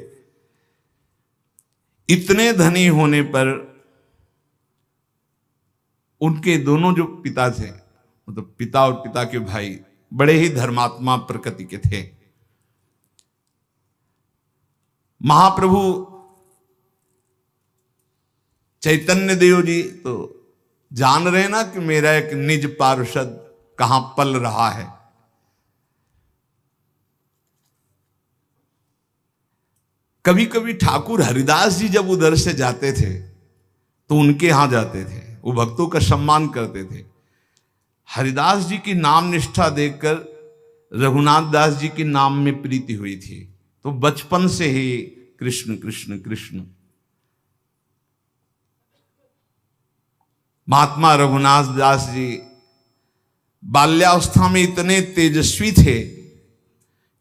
इतने धनी होने पर उनके दोनों जो पिता थे, मतलब पिता और पिता के भाई, बड़े ही धर्मात्मा प्रकृति के थे। महाप्रभु चैतन्य देव जी तो जान रहे ना कि मेरा एक निज पार्षद कहां पल रहा है। कभी कभी ठाकुर हरिदास जी जब उधर से जाते थे तो उनके यहां जाते थे, वो भक्तों का सम्मान करते थे। हरिदास जी की नाम निष्ठा देखकर रघुनाथ दास जी के नाम में प्रीति हुई थी, तो बचपन से ही कृष्ण कृष्ण कृष्ण। महात्मा रघुनाथ दास जी बाल्यावस्था में इतने तेजस्वी थे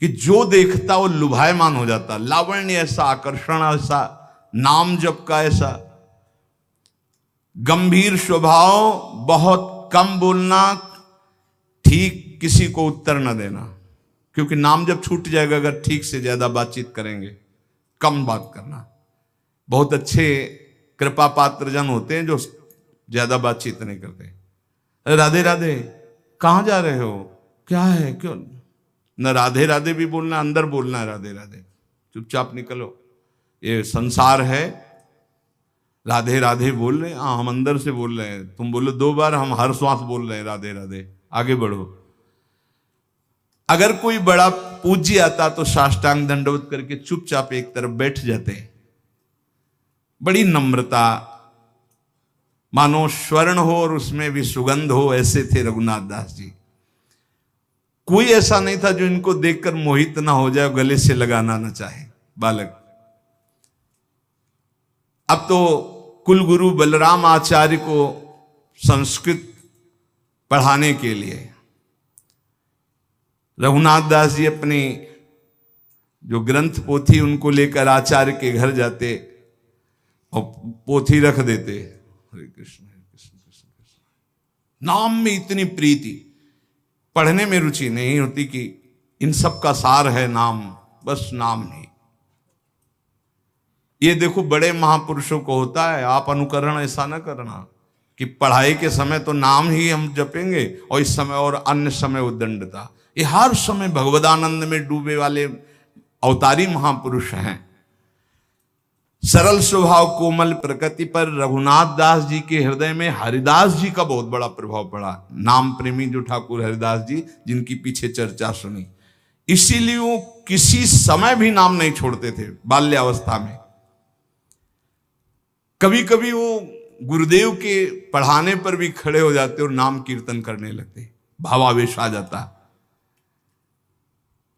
कि जो देखता वो लुभायमान हो जाता। लावण्य ऐसा, आकर्षण ऐसा, नाम जप का ऐसा, गंभीर स्वभाव, बहुत कम बोलना, ठीक किसी को उत्तर न देना, क्योंकि नाम जब छूट जाएगा अगर ठीक से ज्यादा बातचीत करेंगे। कम बात करना। बहुत अच्छे कृपा पात्र जन होते हैं जो ज्यादा बातचीत नहीं करते। राधे राधे, कहां जा रहे हो, क्या है, क्यों न राधे राधे भी बोलना, अंदर बोलना है राधे राधे, चुपचाप निकलो, ये संसार है। राधे राधे बोल रहे हैं, हाँ हम अंदर से बोल रहे हैं, तुम बोलो 2 बार, हम हर श्वास बोल रहे हैं राधे राधे, आगे बढ़ो। अगर कोई बड़ा पूज्य आता तो साष्टांग दंडवत करके चुपचाप एक तरफ बैठ जाते। बड़ी नम्रता, मानो स्वर्ण हो और उसमें भी सुगंध हो, ऐसे थे रघुनाथ दास जी। कोई ऐसा नहीं था जो इनको देखकर मोहित ना हो जाए, गले से लगाना ना चाहे बालक। अब तो कुलगुरु बलराम आचार्य को संस्कृत पढ़ाने के लिए रघुनाथ दास जी अपनी जो ग्रंथ पोथी उनको लेकर आचार्य के घर जाते और पोथी रख देते। हरे कृष्ण हरे कृष्ण कृष्ण कृष्ण। नाम में इतनी प्रीति, पढ़ने में रुचि नहीं होती कि इन सब का सार है नाम, बस नाम नहीं। ये देखो बड़े महापुरुषों को होता है, आप अनुकरण ऐसा ना करना कि पढ़ाई के समय तो नाम ही हम जपेंगे और इस समय और अन्य समय उद्दंडता। ये हर समय भगवदानंद में डूबे वाले अवतारी महापुरुष हैं। सरल स्वभाव कोमल प्रकृति पर रघुनाथ दास जी के हृदय में हरिदास जी का बहुत बड़ा प्रभाव पड़ा। नाम प्रेमी जो ठाकुर हरिदास जी, जिनकी पीछे चर्चा सुनी, इसीलिए वो किसी समय भी नाम नहीं छोड़ते थे। बाल्यावस्था में कभी कभी वो गुरुदेव के पढ़ाने पर भी खड़े हो जाते और नाम कीर्तन करने लगते, भावावेश आ जाता।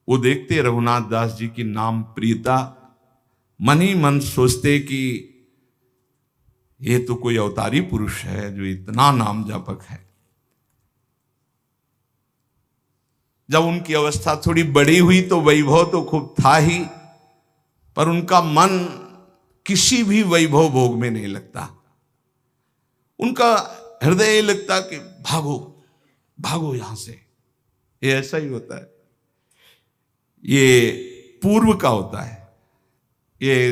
वो देखते रघुनाथ दास जी की नाम प्रियता, मन ही मन सोचते कि ये तो कोई अवतारी पुरुष है जो इतना नाम जापक है। जब उनकी अवस्था थोड़ी बड़ी हुई तो वैभव तो खूब था ही, पर उनका मन किसी भी वैभव भोग में नहीं लगता। उनका हृदय लगता कि भागो भागो यहां से। ये ऐसा ही होता है, ये पूर्व का होता है, ये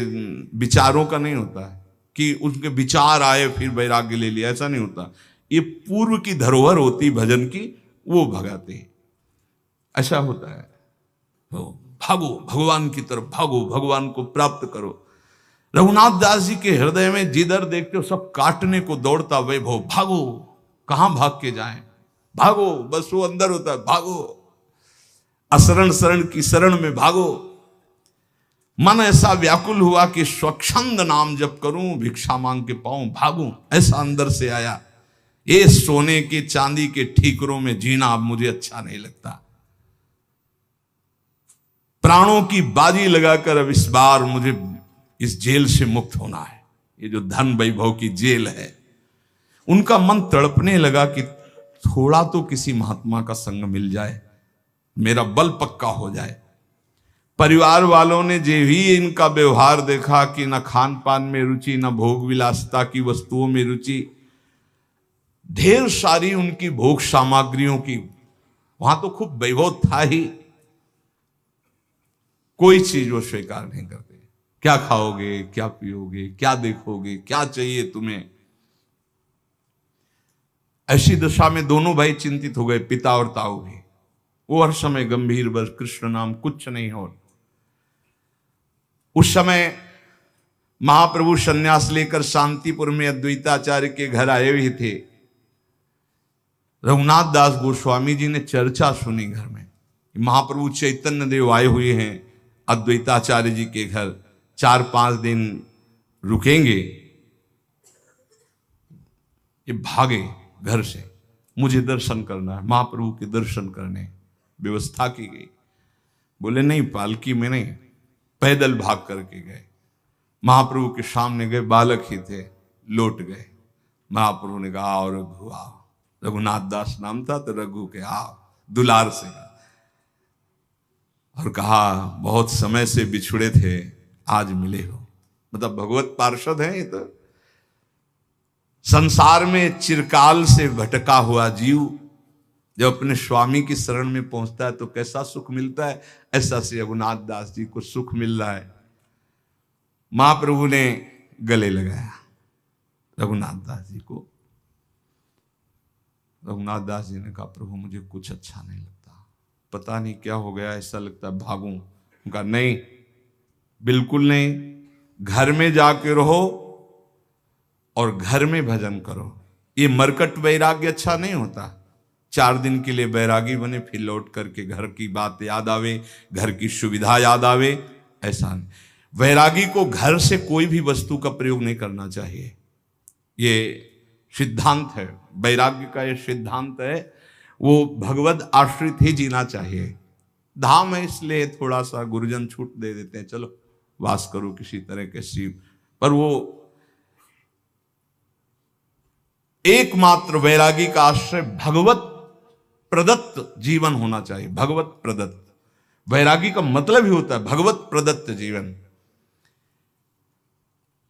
विचारों का नहीं होता है कि उनके विचार आए फिर वैराग्य ले लिया, ऐसा नहीं होता। ये पूर्व की धरोहर होती भजन की, वो भगाते हैं, ऐसा होता है। तो भागो भगवान की तरफ, भागो भगवान को प्राप्त करो। रघुनाथ दास जी के हृदय में जिधर देखते हो सब काटने को दौड़ता वैभव। भागो, कहां भाग के जाएं, भागो, बस वो अंदर होता है, भागो असरण शरण की शरण में भागो। मन ऐसा व्याकुल हुआ कि स्वच्छंद नाम जप करूं, भिक्षा मांग के पाऊं, भागूं, ऐसा अंदर से आया। ये सोने के चांदी के ठीकरों में जीना अब मुझे अच्छा नहीं लगता। प्राणों की बाजी लगाकर अब इस बार मुझे इस जेल से मुक्त होना है। ये जो धन वैभव की जेल है, उनका मन तड़पने लगा कि थोड़ा तो किसी महात्मा का संग मिल जाए, मेरा बल पक्का हो जाए। परिवार वालों ने जो भी इनका व्यवहार देखा कि न खान पान में रुचि, न भोग विलासता की वस्तुओं में रुचि, ढेर सारी उनकी भोग सामग्रियों की, वहां तो खूब वैभव था ही, कोई चीज वो स्वीकार नहीं करते। क्या खाओगे, क्या पियोगे, क्या देखोगे, क्या चाहिए तुम्हें। ऐसी दशा में दोनों भाई चिंतित हो गए, पिता और ताऊ भी। वो हर समय गंभीर, बस कृष्ण नाम, कुछ नहीं हो। उस समय महाप्रभु सन्यास लेकर शांतिपुर में अद्वैताचार्य के घर आए हुए थे। रघुनाथ दास गोस्वामी जी ने चर्चा सुनी घर में, महाप्रभु चैतन्य देव आए हुए हैं अद्वैताचार्य जी के घर, 4-5 दिन रुकेंगे। ये भागे घर से, मुझे दर्शन करना है, महाप्रभु के दर्शन करने। व्यवस्था की गई, बोले नहीं, पालकी में नहीं, पैदल भाग करके गए। महाप्रभु के सामने गए, बालक ही थे, लौट गए। महाप्रभु ने कहा, आओ रघु आओ। रघुनाथ दास नाम था तो रघु के आओ, दुलार से। और कहा, बहुत समय से बिछुड़े थे, आज मिले हो। मतलब भगवत पार्षद हैं ये तो। संसार में चिरकाल से भटका हुआ जीव जब अपने स्वामी की शरण में पहुंचता है तो कैसा सुख मिलता है, ऐसा से रघुनाथ दास जी को सुख मिल रहा है। महाप्रभु ने गले लगाया रघुनाथ दास जी को। रघुनाथ दास जी ने कहा, प्रभु मुझे कुछ अच्छा नहीं लगता, पता नहीं क्या हो गया, ऐसा लगता है भागूं। उनका नहीं, बिल्कुल नहीं, घर में जाके रहो और घर में भजन करो। ये मरकट वैराग्य अच्छा नहीं होता। 4 दिन के लिए बैरागी बने, फिर लौट करके घर की बात याद आवे, घर की सुविधा याद आवे, ऐसा नहीं। वैरागी को घर से कोई भी वस्तु का प्रयोग नहीं करना चाहिए, ये सिद्धांत है वैराग्य का, ये सिद्धांत है। वो भगवत आश्रित ही जीना चाहिए। धाम है इसलिए थोड़ा सा गुरुजन छूट दे देते हैं, चलो वास करो किसी तरह के शिव, पर वो एकमात्र वैरागी का आश्रय भगवत प्रदत्त जीवन होना चाहिए। भगवत प्रदत्त, वैरागी का मतलब ही होता है भगवत प्रदत्त जीवन।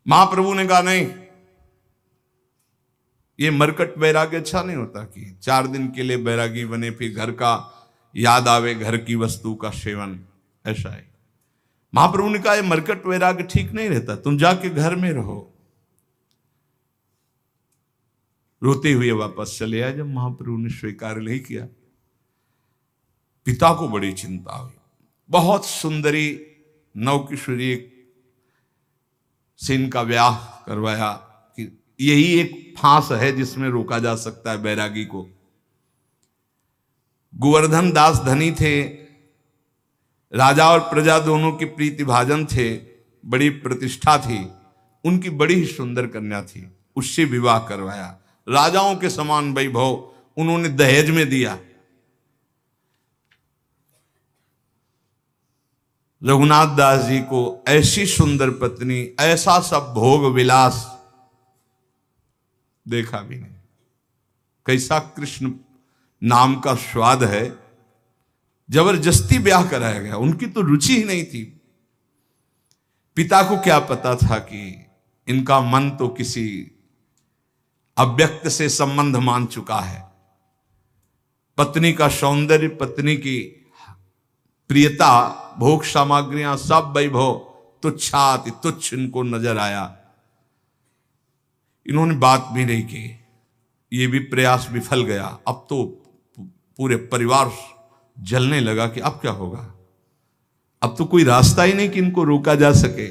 महाप्रभु ने कहा नहीं, ये मरकट वैराग्य अच्छा नहीं होता कि 4 दिन के लिए वैरागी बने, फिर घर का याद आवे, घर की वस्तु का सेवन, ऐसा है। महाप्रभु ने कहा ये मरकट वैराग्य ठीक नहीं रहता, तुम जाके घर में रहो। रोते हुए वापस चले आए। जब महाप्रभु ने स्वीकार नहीं किया, पिता को बड़ी चिंता हुई। बहुत सुंदरी नवकिशोरी से इनका ब्याह करवाया कि यही एक फांस है जिसमें रोका जा सकता है बैरागी को। गोवर्धन दास धनी थे, राजा और प्रजा दोनों की प्रीति भाजन थे, बड़ी प्रतिष्ठा थी, उनकी बड़ी ही सुंदर कन्या थी, उससे विवाह करवाया। राजाओं के समान वैभव उन्होंने दहेज में दिया। रघुनाथ दास जी को ऐसी सुंदर पत्नी, ऐसा सब भोग विलास देखा भी नहीं। कैसा कृष्ण नाम का स्वाद है, जबरदस्ती ब्याह कराया गया, उनकी तो रुचि ही नहीं थी। पिता को क्या पता था कि इनका मन तो किसी अव्यक्त से संबंध मान चुका है। पत्नी का सौंदर्य, पत्नी की प्रियता, भोग सामग्रियां, सब वैभव तुच्छाति तुच्छ इनको नजर आया। इन्होंने बात भी नहीं की, ये भी प्रयास विफल गया। अब तो पूरे परिवार जलने लगा कि अब क्या होगा, अब तो कोई रास्ता ही नहीं कि इनको रोका जा सके।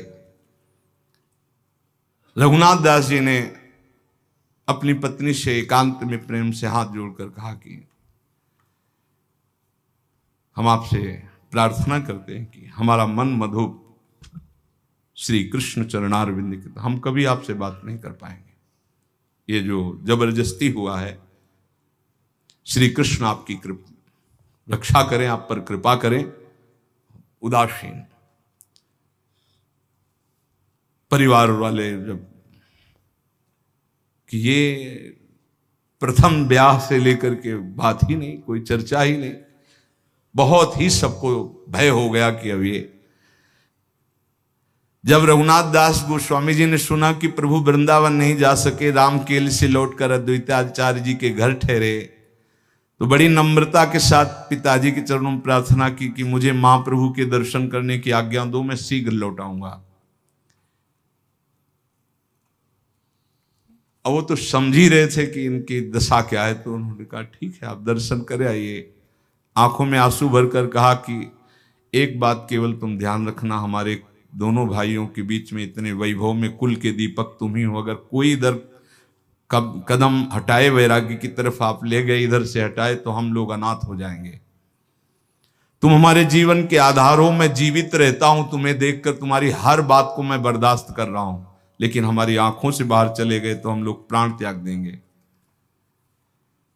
रघुनाथ दास जी ने अपनी पत्नी से एकांत में प्रेम से हाथ जोड़कर कहा कि हम आपसे प्रार्थना करते हैं कि हमारा मन मधुप श्री कृष्ण चरणारविंद के, हम कभी आपसे बात नहीं कर पाएंगे। ये जो जबरदस्ती हुआ है, श्री कृष्ण आपकी कृपा रक्षा करें, आप पर कृपा करें। उदासीन परिवार वाले जब कि ये प्रथम ब्याह से लेकर के बात ही नहीं, कोई चर्चा ही नहीं, बहुत ही सबको भय हो गया कि अब ये। जब रघुनाथ दास गोस्वामी जी ने सुना कि प्रभु वृंदावन नहीं जा सके, रामकेल से लौटकर अद्वैताचार्य जी के घर ठहरे, तो बड़ी नम्रता के साथ पिताजी के चरणों में प्रार्थना की कि मुझे महाप्रभु के दर्शन करने की आज्ञा दो, मैं शीघ्र लौट आऊंगा। अब वो तो समझ ही रहे थे कि इनकी दशा क्या है, तो उन्होंने कहा ठीक है आप दर्शन करे आइए। आंखों में आंसू भरकर कहा कि एक बात केवल तुम ध्यान रखना, हमारे दोनों भाइयों के बीच में इतने वैभव में कुल के दीपक तुम ही हो, अगर कोई इधर कदम हटाए वैराग्य की तरफ आप ले गए, इधर से हटाए तो हम लोग अनाथ हो जाएंगे। तुम हमारे जीवन के आधार हो, मैं जीवित रहता हूं तुम्हें देखकर, तुम्हारी हर बात को मैं बर्दाश्त कर रहा हूं, लेकिन हमारी आंखों से बाहर चले गए तो हम लोग प्राण त्याग देंगे।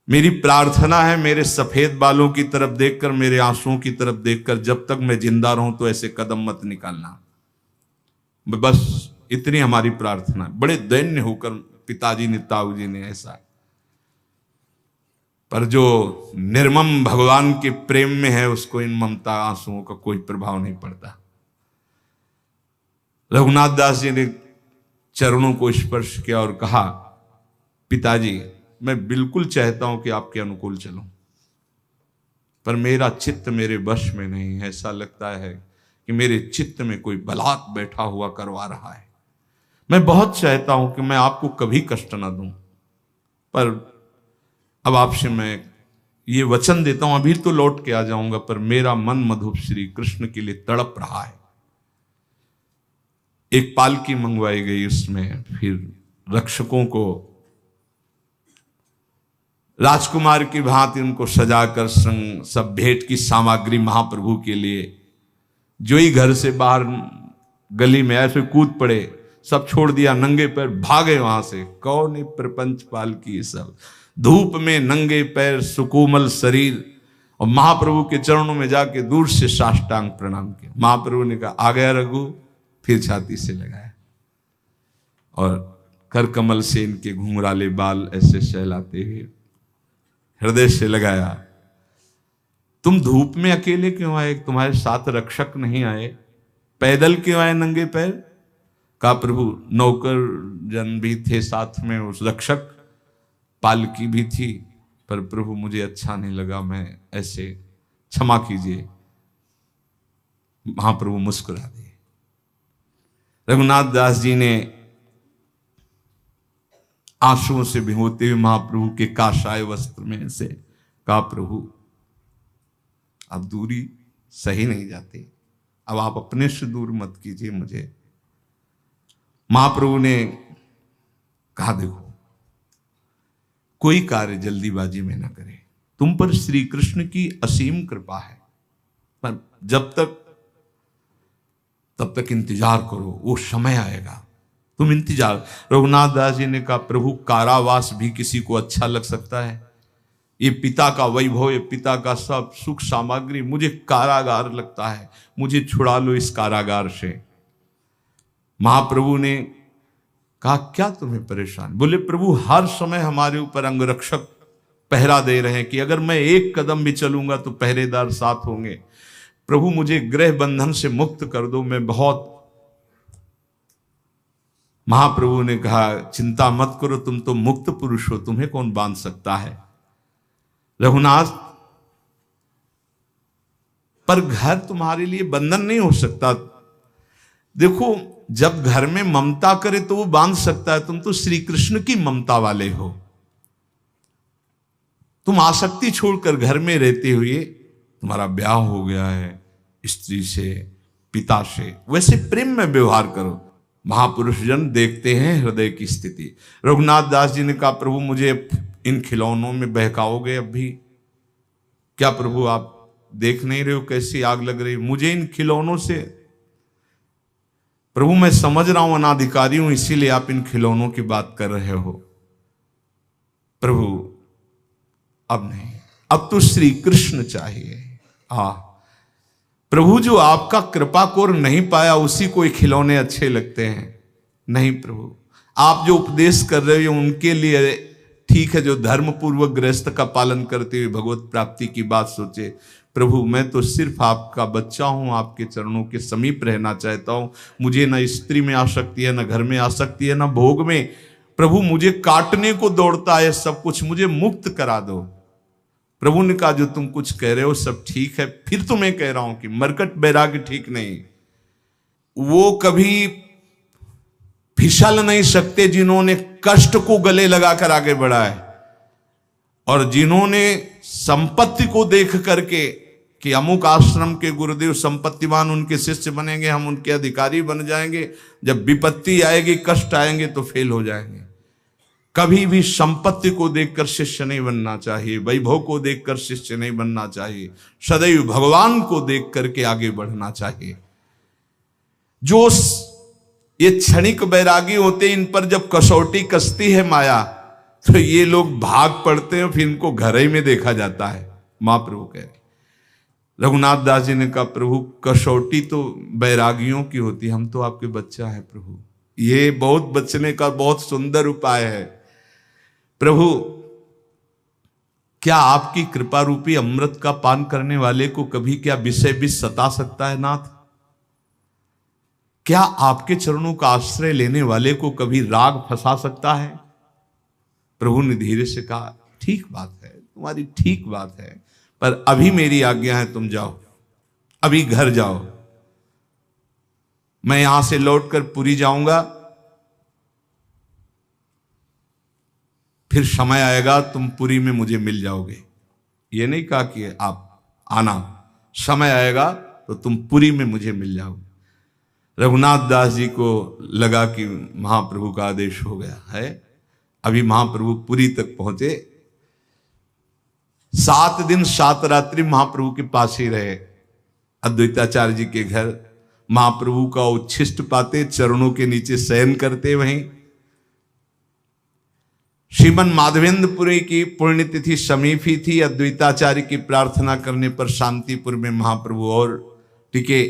मेरी प्रार्थना है, मेरे सफेद बालों की तरफ देखकर, मेरे आंसुओं की तरफ देखकर, जब तक मैं जिंदा रहूं तो ऐसे कदम मत निकालना। बस इतनी हमारी प्रार्थना। बड़े दैन्य होकर पिताजी ने, ताऊ जी ने ऐसा। पर जो निर्मम भगवान के प्रेम में है, उसको इन ममता आंसुओं का कोई प्रभाव नहीं पड़ता। रघुनाथ दास जी ने चरणों को स्पर्श किया और कहा, पिताजी मैं बिल्कुल चाहता हूं कि आपके अनुकूल चलूं, पर मेरा चित्त मेरे वश में नहीं है। ऐसा लगता है कि मेरे चित्त में कोई बलात् बैठा हुआ करवा रहा है। मैं बहुत चाहता हूं कि मैं आपको कभी कष्ट ना दूं, पर अब आपसे मैं ये वचन देता हूं, अभी तो लौट के आ जाऊंगा, पर मेरा मन मधुप श्री कृष्ण के लिए तड़प रहा है। एक पालकी मंगवाई गई, उसमें फिर रक्षकों को राजकुमार की भांति उनको सजाकर सब भेंट की सामग्री महाप्रभु के लिए, जो ही घर से बाहर गली में ऐसे कूद पड़े, सब छोड़ दिया, नंगे पैर भागे वहां से। कौन प्रपंच पाल की सब, धूप में नंगे पैर सुकोमल शरीर, और महाप्रभु के चरणों में जाके दूर से साष्टांग प्रणाम किया। महाप्रभु ने कहा आ गया रघु, फिर छाती से लगाया और कर कमल से इनके घुंघराले बाल ऐसे सहलाते हुए हृदय से लगाया। तुम धूप में अकेले क्यों आए, तुम्हारे साथ रक्षक नहीं आए, पैदल क्यों आए नंगे पैर? कहा प्रभु नौकर जन भी थे साथ में, उस रक्षक पालकी भी थी, पर प्रभु मुझे अच्छा नहीं लगा, मैं ऐसे, क्षमा कीजिए। महाप्रभु मुस्कुरा दिए। रघुनाथ दास जी ने आंसुओं से भिगोते हुए महाप्रभु के काशाय वस्त्र में से कहा प्रभु अब दूरी सही नहीं जाती, अब आप अपने से दूर मत कीजिए मुझे। महाप्रभु ने कहा देखो कोई कार्य जल्दीबाजी में ना करे, तुम पर श्री कृष्ण की असीम कृपा है, पर तब तक इंतजार करो, वो समय आएगा, तुम इंतजार। रघुनाथ दास जी ने कहा प्रभु कारावास भी किसी को अच्छा लग सकता है? ये पिता का वैभव, ये पिता का सब सुख सामग्री, मुझे कारागार लगता है, मुझे छुड़ा लो इस कारागार से। महाप्रभु ने कहा क्या तुम्हें परेशान? बोले प्रभु हर समय हमारे ऊपर अंगरक्षक पहरा दे रहे हैं कि अगर मैं एक कदम भी चलूंगा तो पहरेदार साथ होंगे। प्रभु मुझे गृह बंधन से मुक्त कर दो, मैं बहुत। महाप्रभु ने कहा चिंता मत करो, तुम तो मुक्त पुरुष हो, तुम्हें कौन बांध सकता है। रघुनाथ पर घर तुम्हारे लिए बंधन नहीं हो सकता। देखो जब घर में ममता करे तो वो बांध सकता है, तुम तो श्री कृष्ण की ममता वाले हो। तुम आसक्ति छोड़कर घर में रहते हुए, तुम्हारा ब्याह हो गया है स्त्री से, पिता से, वैसे प्रेम में व्यवहार करो। महापुरुष जन देखते हैं हृदय की स्थिति। रघुनाथ दास जी ने कहा प्रभु मुझे इन खिलौनों में बहकाओगे अब भी? क्या प्रभु आप देख नहीं रहे हो कैसी आग लग रही मुझे इन खिलौनों से? प्रभु मैं समझ रहा हूं अनाधिकारी हूं, इसीलिए आप इन खिलौनों की बात कर रहे हो। प्रभु अब नहीं, अब तो श्री कृष्ण चाहिए। प्रभु जो आपका कृपा कोर नहीं पाया उसी को खिलौने अच्छे लगते हैं। नहीं प्रभु, आप जो उपदेश कर रहे हो उनके लिए ठीक है, जो धर्म पूर्वक गृहस्थ का पालन करते हुए भगवत प्राप्ति की बात सोचे। प्रभु मैं तो सिर्फ आपका बच्चा हूं, आपके चरणों के समीप रहना चाहता हूं। मुझे ना स्त्री में आसक्ति है, ना घर में आसक्ति है, ना भोग में। प्रभु मुझे काटने को दौड़ता है सब कुछ, मुझे मुक्त करा दो। प्रभु ने कहा जो तुम कुछ कह रहे हो सब ठीक है, फिर तो मैं कह रहा हूं कि मरकट बैराग्य ठीक नहीं। वो कभी फिसल नहीं सकते जिन्होंने कष्ट को गले लगाकर आगे बढ़ा है, और जिन्होंने संपत्ति को देख करके कि अमुक आश्रम के गुरुदेव संपत्तिवान, उनके शिष्य बनेंगे, हम उनके अधिकारी बन जाएंगे, जब विपत्ति आएगी कष्ट आएंगे तो फेल हो जाएंगे। कभी भी संपत्ति को देखकर शिष्य नहीं बनना चाहिए, वैभव को देखकर शिष्य नहीं बनना चाहिए, सदैव भगवान को देख करके आगे बढ़ना चाहिए। जो ये क्षणिक बैरागी होते, इन पर जब कसौटी कसती है माया तो ये लोग भाग पड़ते हैं, फिर इनको घर ही में देखा जाता है। महाप्रभु कह रहे। रघुनाथ दास जी ने कहा प्रभु कसौटी तो बैरागियों की होती, हम तो आपके बच्चा है प्रभु। ये बहुत बचने का बहुत सुंदर उपाय है। प्रभु क्या आपकी कृपा रूपी अमृत का पान करने वाले को कभी क्या विषय भी सता सकता है नाथ? क्या आपके चरणों का आश्रय लेने वाले को कभी राग फंसा सकता है? प्रभु ने धीरे से कहा ठीक बात है, तुम्हारी ठीक बात है, पर अभी मेरी आज्ञा है तुम जाओ, अभी घर जाओ। मैं यहां से लौटकर पुरी जाऊंगा, फिर समय आएगा तुम पुरी में मुझे मिल जाओगे। ये नहीं कहा कि आप आना, समय आएगा तो तुम पुरी में मुझे मिल जाओगे। रघुनाथ दास जी को लगा कि महाप्रभु का आदेश हो गया है। अभी महाप्रभु पुरी तक पहुंचे, 7 दिन 7 रात्रि महाप्रभु के पास ही रहे। अद्वैताचार्य जी के घर महाप्रभु का उच्छिष्ट पाते, चरणों के नीचे शयन करते। वहीं श्रीमन माधवेंद्रपुरी की पुण्यतिथि समीप ही थी। अद्वैताचार्य की प्रार्थना करने पर शांतिपुर में महाप्रभु और टिके।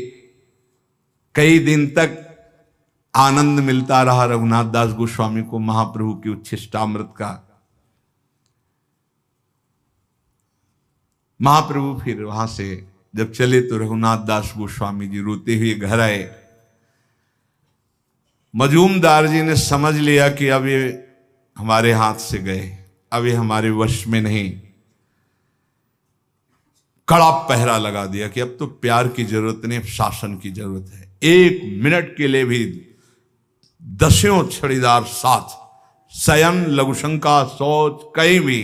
कई दिन तक आनंद मिलता रहा रघुनाथ दास गोस्वामी को महाप्रभु की उच्छिष्टामृत का। महाप्रभु फिर वहां से जब चले तो रघुनाथ दास गोस्वामी जी रोते हुए घर आए। मजूमदार जी ने समझ लिया कि अब ये हमारे हाथ से गए, अब ये हमारे वश में नहीं। कड़ा पहरा लगा दिया कि अब तो प्यार की जरूरत नहीं, शासन की जरूरत है। 1 मिनट के लिए भी दसियों छड़ीदार साथ, शयन, लघुशंका, शौच, कहीं भी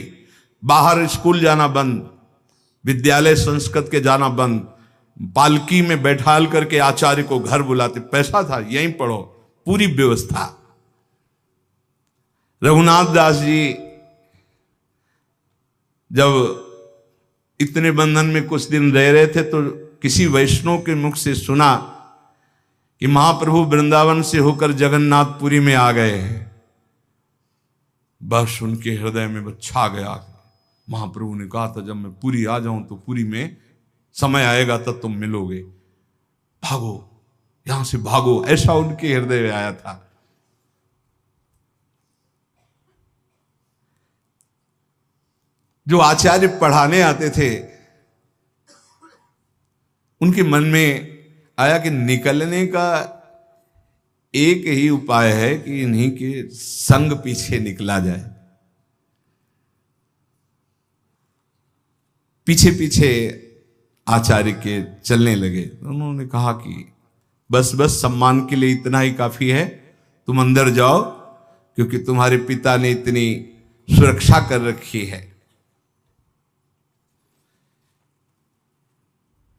बाहर, स्कूल जाना बंद, विद्यालय संस्कृत के जाना बंद, पालकी में बैठाल करके आचार्य को घर बुलाते। पैसा था, यहीं पढ़ो, पूरी व्यवस्था। रघुनाथ दास जी जब इतने बंधन में कुछ दिन रह रहे थे तो किसी वैष्णव के मुख से सुना कि महाप्रभु वृंदावन से होकर जगन्नाथपुरी में आ गए हैं। बस उनके हृदय में छा गया। महाप्रभु ने कहा था जब मैं पुरी आ जाऊं तो पुरी में समय आएगा तब तुम मिलोगे, भागो यहां से भागो, ऐसा उनके हृदय में आया था। जो आचार्य पढ़ाने आते थे उनके मन में आया कि निकलने का एक ही उपाय है कि इन्हीं के संग पीछे निकला जाए। पीछे पीछे आचार्य के चलने लगे। उन्होंने कहा कि बस बस सम्मान के लिए इतना ही काफी है, तुम अंदर जाओ क्योंकि तुम्हारे पिता ने इतनी सुरक्षा कर रखी है।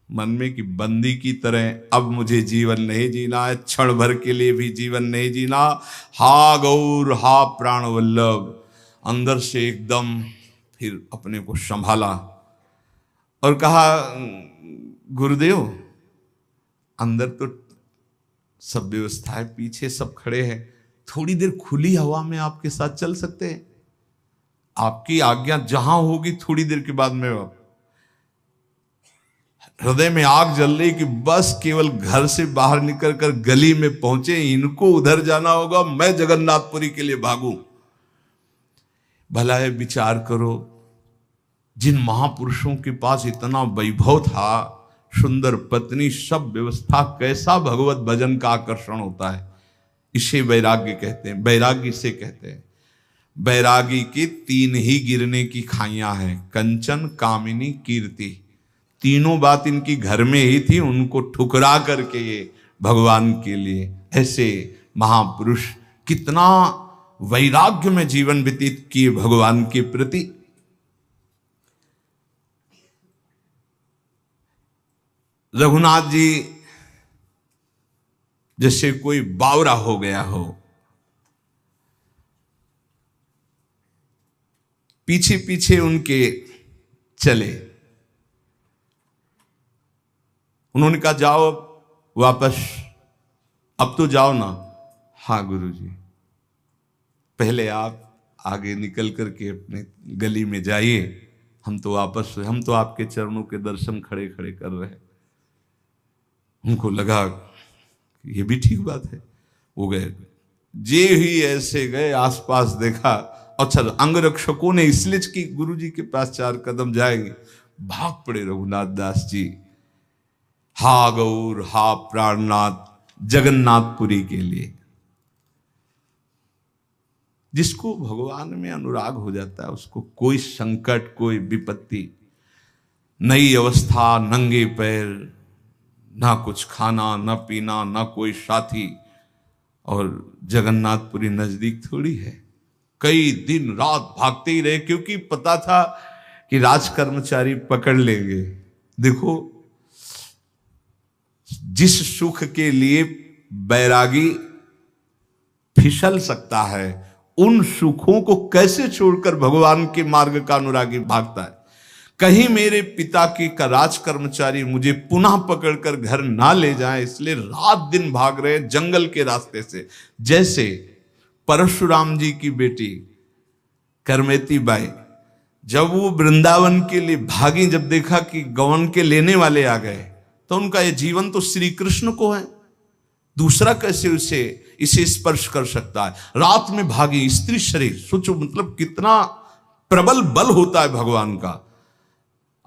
मन में कि बंदी की तरह अब मुझे जीवन नहीं जीना है, क्षण भर के लिए भी जीवन नहीं जीना। हा गौर हा प्राण वल्लभ। अंदर से एकदम फिर अपने को संभाला और कहा गुरुदेव अंदर तो सब व्यवस्था है, पीछे सब खड़े हैं, थोड़ी देर खुली हवा में आपके साथ चल सकते हैं? आपकी आज्ञा जहां होगी थोड़ी देर के बाद में। हृदय में आग जल रही कि बस केवल घर से बाहर निकल कर गली में पहुंचे, इनको उधर जाना होगा, मैं जगन्नाथपुरी के लिए भागूं। भला है विचार करो, जिन महापुरुषों के पास इतना वैभव था, सुंदर पत्नी, सब व्यवस्था, कैसा भगवत भजन का आकर्षण होता है। इसे वैराग्य कहते हैं। वैराग्य इसे कहते हैं। वैरागी की 3 ही गिरने की खाइयां हैं, कंचन, कामिनी, कीर्ति। तीनों बात इनकी घर में ही थी, उनको ठुकरा करके ये भगवान के लिए। ऐसे महापुरुष कितना वैराग्य में जीवन व्यतीत किए भगवान के प्रति। रघुनाथ जी जैसे कोई बावरा हो गया हो, पीछे पीछे उनके चले। उन्होंने कहा जाओ वापस, अब तो जाओ ना। हाँ गुरुजी, पहले आप आगे निकल करके अपने गली में जाइए, हम तो वापस, हम तो आपके चरणों के दर्शन खड़े खड़े कर रहे हैं। उनको लगा ये भी ठीक बात है, वो गए। जे ही ऐसे गए, आसपास देखा, अच्छा अंगरक्षकों ने इसलिए कि गुरुजी के पास 4 कदम जाएंगे, भाग पड़े रघुनाथ दास जी। हा गौर हा प्राणनाथ, जगन्नाथपुरी के लिए। जिसको भगवान में अनुराग हो जाता है उसको कोई संकट, कोई विपत्ति, नई अवस्था, नंगे पैर, ना कुछ खाना ना पीना, ना कोई साथी, और जगन्नाथपुरी नजदीक थोड़ी है। कई दिन रात भागते ही रहे क्योंकि पता था कि राज कर्मचारी पकड़ लेंगे। देखो, जिस सुख के लिए बैरागी फिसल सकता है, उन सुखों को कैसे छोड़कर भगवान के मार्ग का अनुरागी भागता है। कहीं मेरे पिता के का राज कर्मचारी मुझे पुनः पकड़कर घर ना ले जाए, इसलिए रात दिन भाग रहे जंगल के रास्ते से। जैसे परशुराम जी की बेटी करमेती बाई जब वो वृंदावन के लिए भागी, जब देखा कि गवन के लेने वाले आ गए, तो उनका ये जीवन तो श्री कृष्ण को है, दूसरा कैसे इसे स्पर्श कर सकता है। रात में भागी, स्त्री शरीर, सोचो मतलब कितना प्रबल बल होता है भगवान का।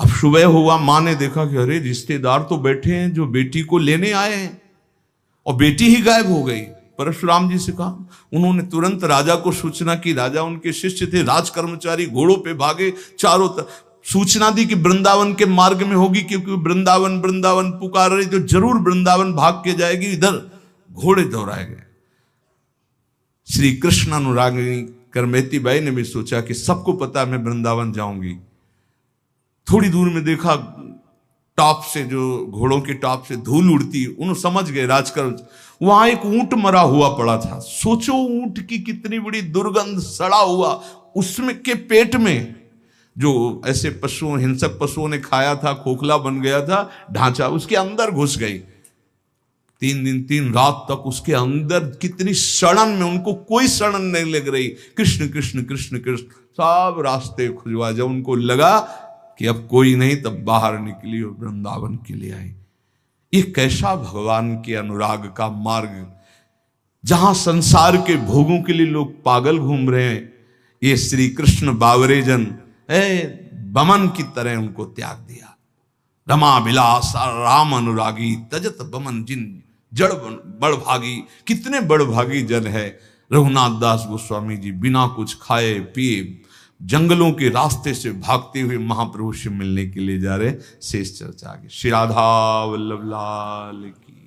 अब सुबह हुआ, मां ने देखा कि अरे रिश्तेदार तो बैठे हैं जो बेटी को लेने आए हैं, और बेटी ही गायब हो गई। परशुराम जी से कहा, उन्होंने तुरंत राजा को सूचना की। राजा उनके शिष्य थे, राज कर्मचारी घोड़ों पे भागे, चारों तरफ सूचना दी कि वृंदावन के मार्ग में होगी, क्योंकि वृंदावन वृंदावन पुकार रही, तो जरूर वृंदावन भाग के जाएगी। इधर घोड़े दौड़ाए गए। श्री कृष्ण अनुरागिनी करमेती बाई ने भी सोचा कि सबको पता मैं वृंदावन जाऊंगी। थोड़ी दूर में देखा टॉप से, जो घोड़ों के टॉप से धूल उड़ती, उन्होंने समझ गए राजकर। वहां एक ऊंट मरा हुआ पड़ा था। सोचो ऊंट की कितनी बड़ी दुर्गंध, सड़ा हुआ, उसमें के पेट में जो ऐसे पशुओं, हिंसक पशुओं ने खाया था, खोखला बन गया था ढांचा, उसके अंदर घुस गई। 3 दिन 3 रात तक उसके अंदर कितनी सड़न में, उनको कोई सड़न नहीं लग रही। कृष्ण कृष्ण कृष्ण कृष्ण सब रास्ते खुजवा। जब उनको लगा कि अब कोई नहीं, तब बाहर निकली और वृंदावन के लिए आई। ये कैसा भगवान के अनुराग का मार्ग, जहां संसार के भोगों के लिए लोग पागल घूम रहे हैं, ये श्री कृष्ण बावरे जन बमन की तरह उनको त्याग दिया। रमा बिलास राम अनुरागी तजत बमन जिन जड़ बड़ भागी। कितने बड़ भागी जन है। रघुनाथ दास गोस्वामी जी बिना कुछ खाए पिए जंगलों के रास्ते से भागते हुए महाप्रभु से मिलने के लिए जा रहे। शेष चर्चा आगे। श्री राधा वल्लभ लाल की।